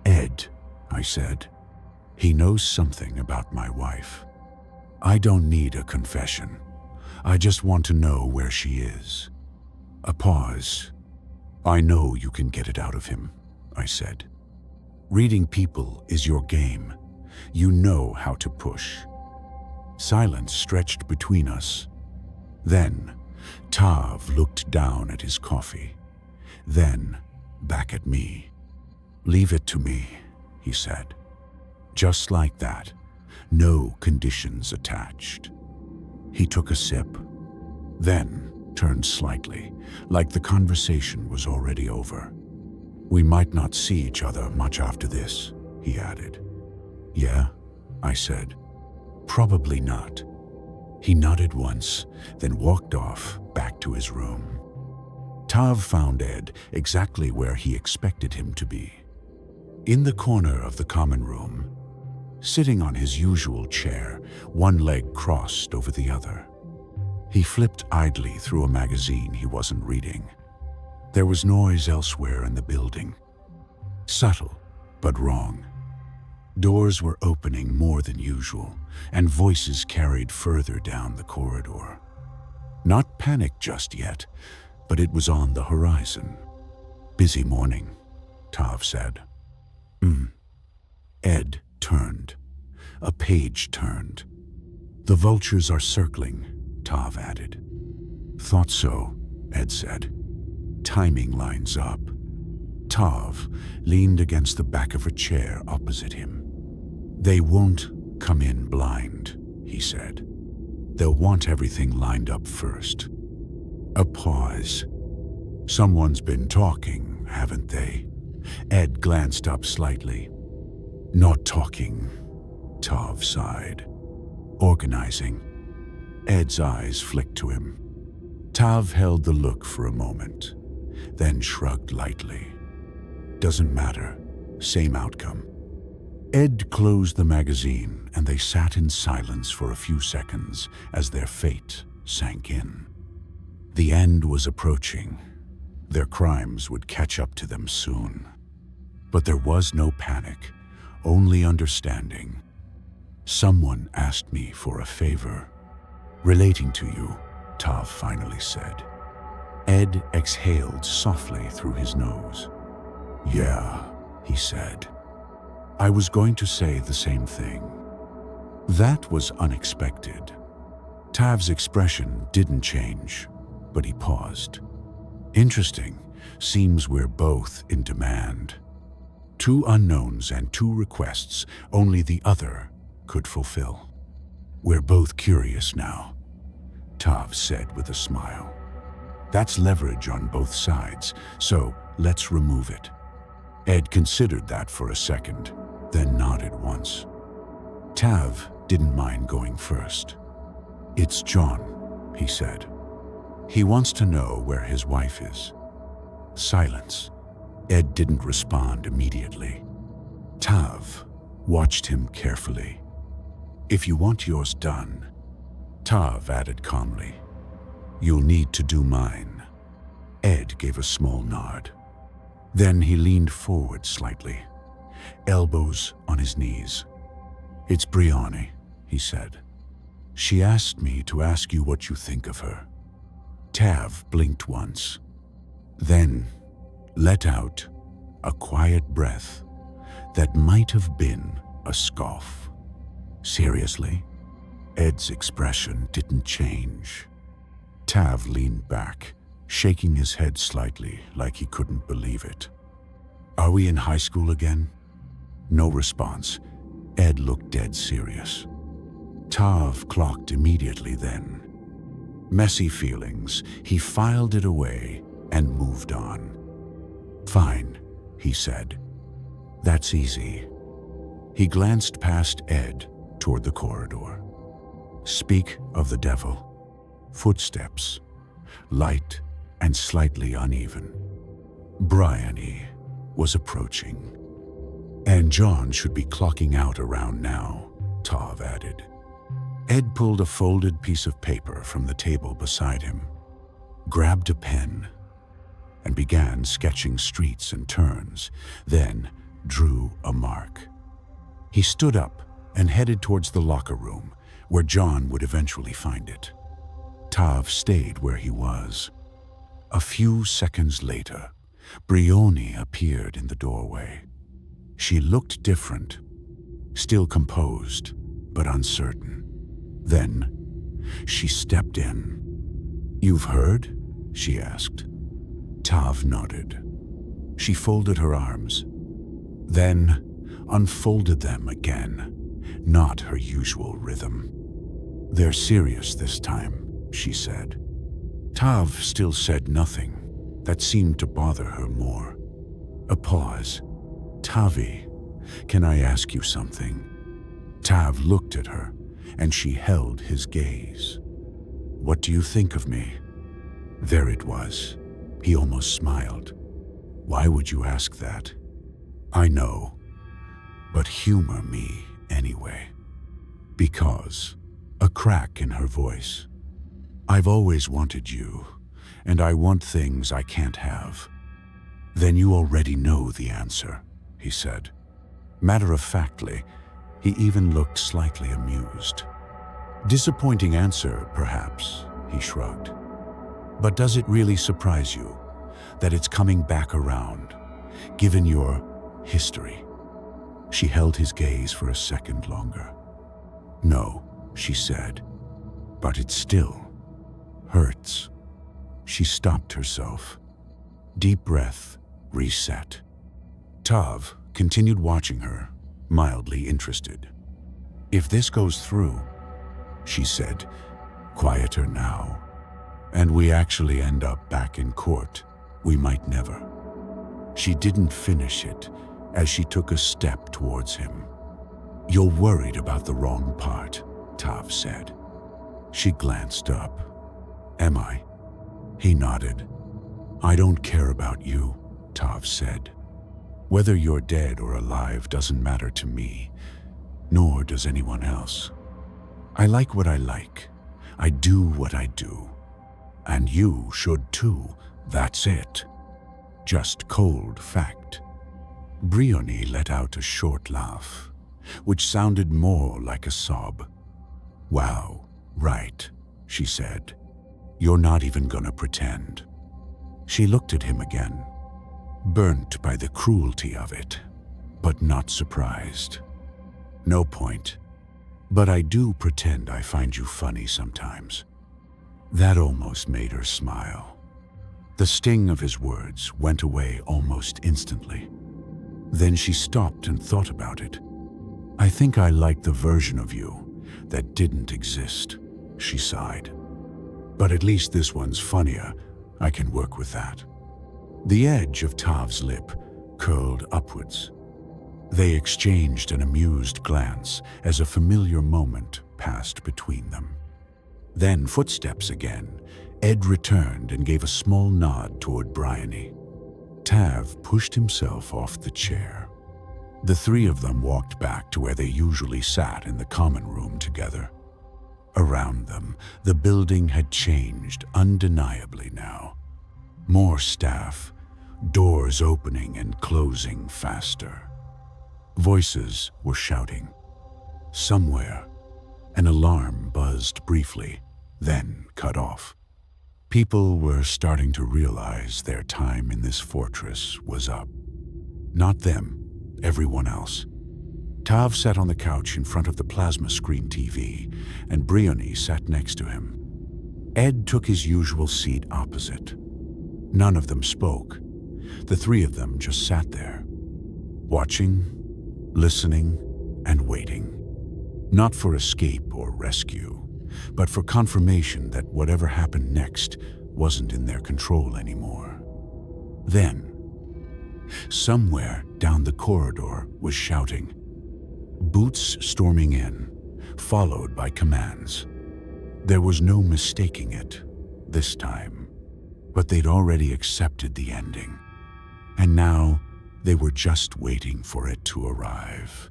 A: Ed, I said. He knows something about my wife. I don't need a confession. I just want to know where she is. A pause. I know you can get it out of him, I said. Reading people is your game. You know how to push. Silence stretched between us. Then, Tav looked down at his coffee. Then, back at me. Leave it to me, he said. Just like that, no conditions attached. He took a sip, then turned slightly, like the conversation was already over. We might not see each other much after this, he added. Yeah, I said. Probably not. He nodded once, then walked off back to his room. Tav found Ed exactly where he expected him to be. In the corner of the common room, sitting on his usual chair, one leg crossed over the other. He flipped idly through a magazine he wasn't reading. There was noise elsewhere in the building. Subtle, but wrong. Doors were opening more than usual, and voices carried further down the corridor. Not panic just yet, but it was on the horizon. Busy morning, Tav said. Ed turned. A page turned. The vultures are circling, Tav added. Thought so, Ed said. Timing lines up. Tav leaned against the back of a chair opposite him. They won't come in blind, he said. They'll want everything lined up first. A pause. Someone's been talking, haven't they? Ed glanced up slightly. Not talking, Tav sighed. Organizing. Ed's eyes flicked to him. Tav held the look for a moment, then shrugged lightly. Doesn't matter. Same outcome. Ed closed the magazine, and they sat in silence for a few seconds as their fate sank in. The end was approaching. Their crimes would catch up to them soon. But there was no panic, only understanding. Someone asked me for a favor. Relating to you, Tav finally said. Ed exhaled softly through his nose. Yeah, he said. I was going to say the same thing. That was unexpected. Tav's expression didn't change, but he paused. Interesting. Seems we're both in demand. Two unknowns and two requests only the other could fulfill. We're both curious now, Tav said with a smile. That's leverage on both sides, so let's remove it. Ed considered that for a second, then nodded once. Tav didn't mind going first. It's John, he said. He wants to know where his wife is. Silence. Ed didn't respond immediately. Tav watched him carefully. If you want yours done, Tav added calmly, you'll need to do mine. Ed gave a small nod. Then he leaned forward slightly, elbows on his knees. It's Brianne, he said. She asked me to ask you what you think of her. Tav blinked once. Then let out a quiet breath that might have been a scoff. Seriously? Ed's expression didn't change. Tav leaned back, shaking his head slightly like he couldn't believe it. Are we in high school again? No response. Ed looked dead serious. Tav clocked immediately then. Messy feelings, he filed it away and moved on. Fine, he said. That's easy. He glanced past Ed toward the corridor. Speak of the devil. Footsteps, light and slightly uneven. Bryony was approaching. And John should be clocking out around now, Tav added. Ed pulled a folded piece of paper from the table beside him, grabbed a pen, and began sketching streets and turns, then drew a mark. He stood up and headed towards the locker room, where John would eventually find it. Tav stayed where he was. A few seconds later, Brioni appeared in the doorway. She looked different, still composed, but uncertain. Then, she stepped in. "You've heard?" she asked. Tav nodded. She folded her arms, then unfolded them again, not her usual rhythm. "They're serious this time," she said. Tav still said nothing. That seemed to bother her more. A pause. "Tavi, can I ask you something?" Tav looked at her, and she held his gaze. "What do you think of me?" There it was. He almost smiled. "Why would you ask that?" "I know, but humor me anyway." "Because," a crack in her voice, "I've always wanted you, and I want things I can't have." "Then you already know the answer," he said. Matter-of-factly, he even looked slightly amused. "Disappointing answer, perhaps," he shrugged. "But does it really surprise you that it's coming back around, given your history?" She held his gaze for a second longer. "No," she said, "but it still hurts." She stopped herself. Deep breath, reset. Tav continued watching her, mildly interested. "If this goes through," she said, quieter now, "and we actually end up back in court, we might never." She didn't finish it as she took a step towards him. "You're worried about the wrong part," Tav said. She glanced up. "Am I?" He nodded. "I don't care about you," Tav said. "Whether you're dead or alive doesn't matter to me, nor does anyone else. I like what I like. I do what I do. And you should too. That's it. Just cold fact." Brioni let out a short laugh, which sounded more like a sob. "Wow, right," she said. "You're not even gonna pretend." She looked at him again, burnt by the cruelty of it, but not surprised. "No point. But I do pretend I find you funny sometimes." That almost made her smile. The sting of his words went away almost instantly. Then she stopped and thought about it. "I think I like the version of you that didn't exist," she sighed. "But at least this one's funnier. I can work with that." The edge of Tav's lip curled upwards. They exchanged an amused glance as a familiar moment passed between them. Then footsteps again. Ed returned and gave a small nod toward Bryony. Tav pushed himself off the chair. The three of them walked back to where they usually sat in the common room together. Around them, the building had changed undeniably now. More staff, doors opening and closing faster. Voices were shouting. Somewhere, an alarm buzzed briefly, then cut off. People were starting to realize their time in this fortress was up. Not them, everyone else. Tav sat on the couch in front of the plasma screen TV, and Briony sat next to him. Ed took his usual seat opposite. None of them spoke. The three of them just sat there, watching, listening, and waiting. Not for escape or rescue, but for confirmation that whatever happened next wasn't in their control anymore. Then, somewhere down the corridor was shouting. Boots storming in, followed by commands. There was no mistaking it this time, but they'd already accepted the ending. And now they were just waiting for it to arrive.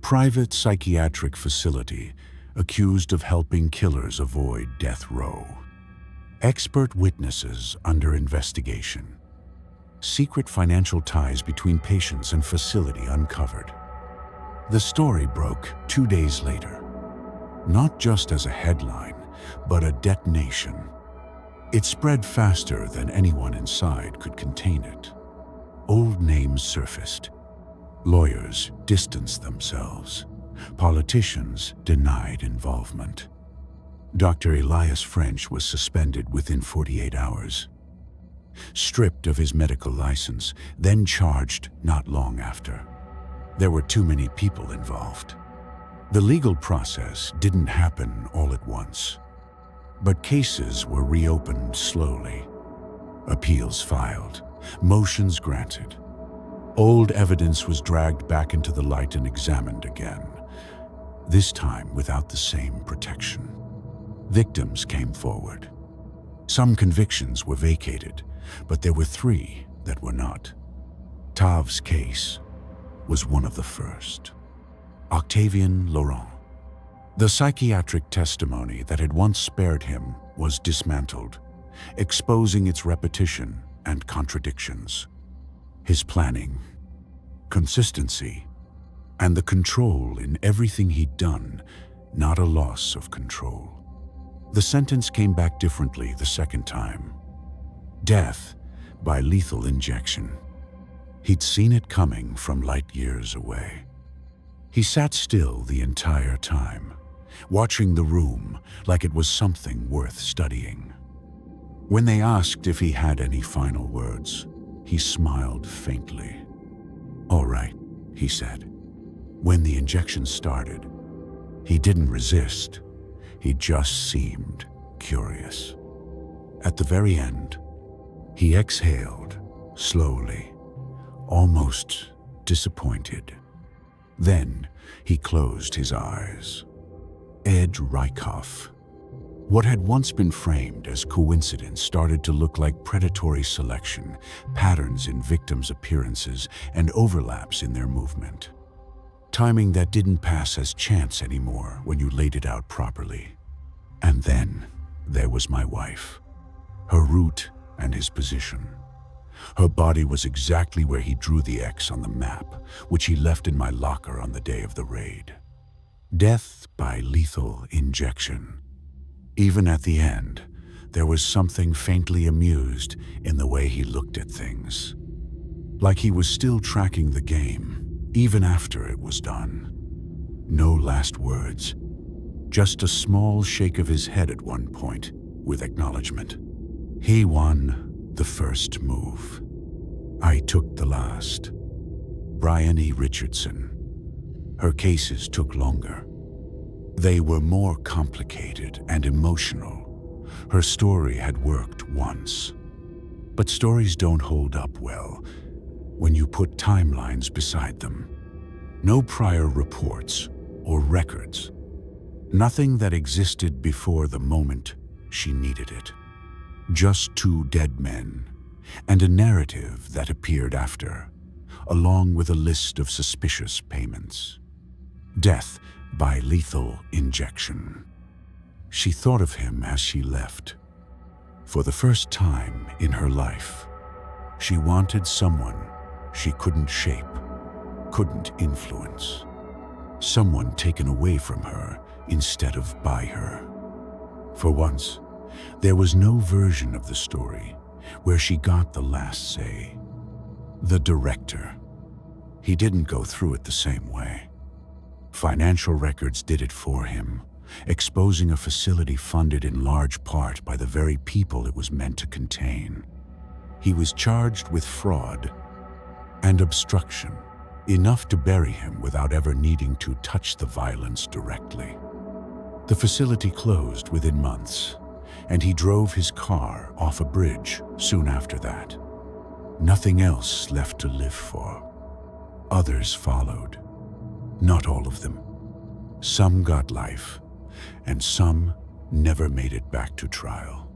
A: Private psychiatric facility accused of helping killers avoid death row. Expert witnesses under investigation. Secret financial ties between patients and facility uncovered. The story broke 2 days later. Not just as a headline, but a detonation. It spread faster than anyone inside could contain it. Old names surfaced. Lawyers distanced themselves. Politicians denied involvement. Dr. Elias French was suspended within 48 hours. Stripped of his medical license, then charged not long after. There were too many people involved. The legal process didn't happen all at once, but cases were reopened slowly. Appeals filed, motions granted. Old evidence was dragged back into the light and examined again, this time without the same protection. Victims came forward. Some convictions were vacated, but there were 3 that were not. Tav's case was one of the first. Octavien Laurent. The psychiatric testimony that had once spared him was dismantled, exposing its repetition and contradictions. His planning, consistency, and the control in everything he'd done, not a loss of control. The sentence came back differently the second time. Death by lethal injection. He'd seen it coming from light years away. He sat still the entire time, watching the room like it was something worth studying. When they asked if he had any final words, he smiled faintly. "All right," he said. When the injection started, he didn't resist. He just seemed curious. At the very end, he exhaled slowly, almost disappointed. Then he closed his eyes. Ed Rykhoff. What had once been framed as coincidence started to look like predatory selection, patterns in victims' appearances, and overlaps in their movement. Timing that didn't pass as chance anymore when you laid it out properly. And then there was my wife. Her route and his position. Her body was exactly where he drew the X on the map, which he left in my locker on the day of the raid. Death by lethal injection. Even at the end, there was something faintly amused in the way he looked at things. Like he was still tracking the game, even after it was done. No last words. Just a small shake of his head at one point, with acknowledgement. He won the first move. I took the last. Bryony Richardson. Her cases took longer. They were more complicated and emotional. Her story had worked once. But stories don't hold up well when you put timelines beside them. No prior reports or records. Nothing that existed before the moment she needed it. Just 2 dead men, and a narrative that appeared after, along with a list of suspicious payments. Death by lethal injection. She thought of him as she left. For the first time in her life, she wanted someone she couldn't shape, couldn't influence. Someone taken away from her instead of by her. For once, There was no version of the story where she got the last say. The director, he didn't go through it the same way. Financial records did it for him, exposing a facility funded in large part by the very people it was meant to contain. He was charged with fraud and obstruction, enough to bury him without ever needing to touch the violence directly. The facility closed within months, and he drove his car off a bridge soon after that. Nothing else left to live for. Others followed. Not all of them. Some got life, and some never made it back to trial.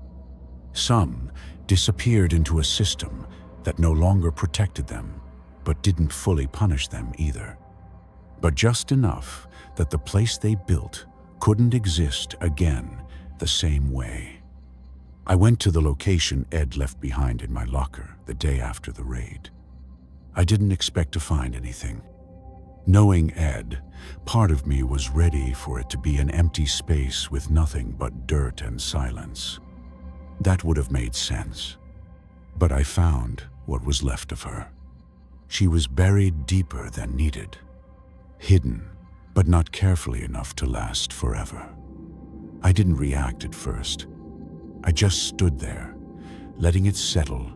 A: Some disappeared into a system that no longer protected them, but didn't fully punish them either. But just enough that the place they built couldn't exist again the same way. I went to the location Ed left behind in my locker the day after the raid. I didn't expect to find anything. Knowing Ed, part of me was ready for it to be an empty space with nothing but dirt and silence. That would have made sense. But I found what was left of her. She was buried deeper than needed, hidden, but not carefully enough to last forever. I didn't react at first. I just stood there, letting it settle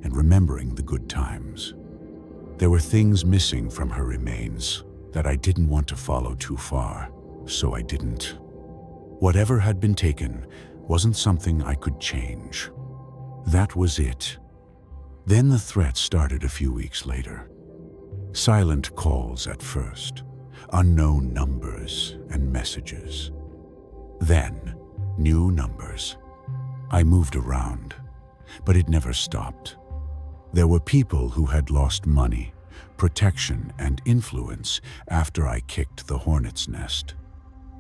A: and remembering the good times. There were things missing from her remains that I didn't want to follow too far, so I didn't. Whatever had been taken wasn't something I could change. That was it. Then the threat started a few weeks later. Silent calls at first, unknown numbers and messages. Then, new numbers. I moved around, but it never stopped. There were people who had lost money, protection, and influence after I kicked the hornet's nest.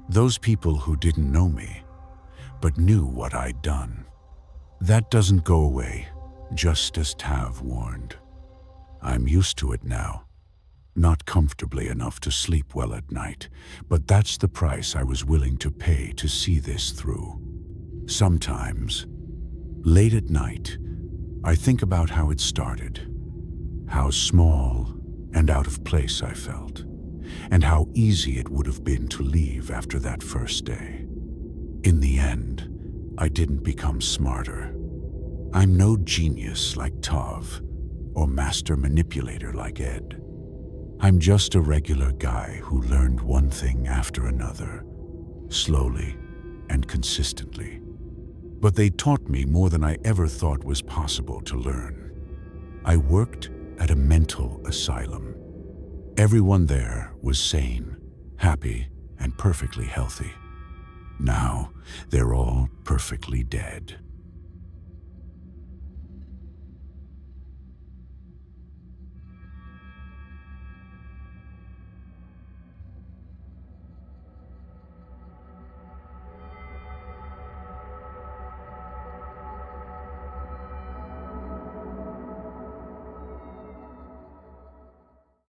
A: Those people who didn't know me, but knew what I'd done. That doesn't go away, just as Tav warned. I'm used to it now. Not comfortably enough to sleep well at night, but that's the price I was willing to pay to see this through. Sometimes, late at night, I think about how it started, how small and out of place I felt, and how easy it would have been to leave after that first day. In the end, I didn't become smarter. I'm no genius like Tav, or master manipulator like Ed. I'm just a regular guy who learned one thing after another, slowly and consistently. But they taught me more than I ever thought was possible to learn. I worked at a mental asylum. Everyone there was sane, happy, and perfectly healthy. Now, they're all perfectly dead.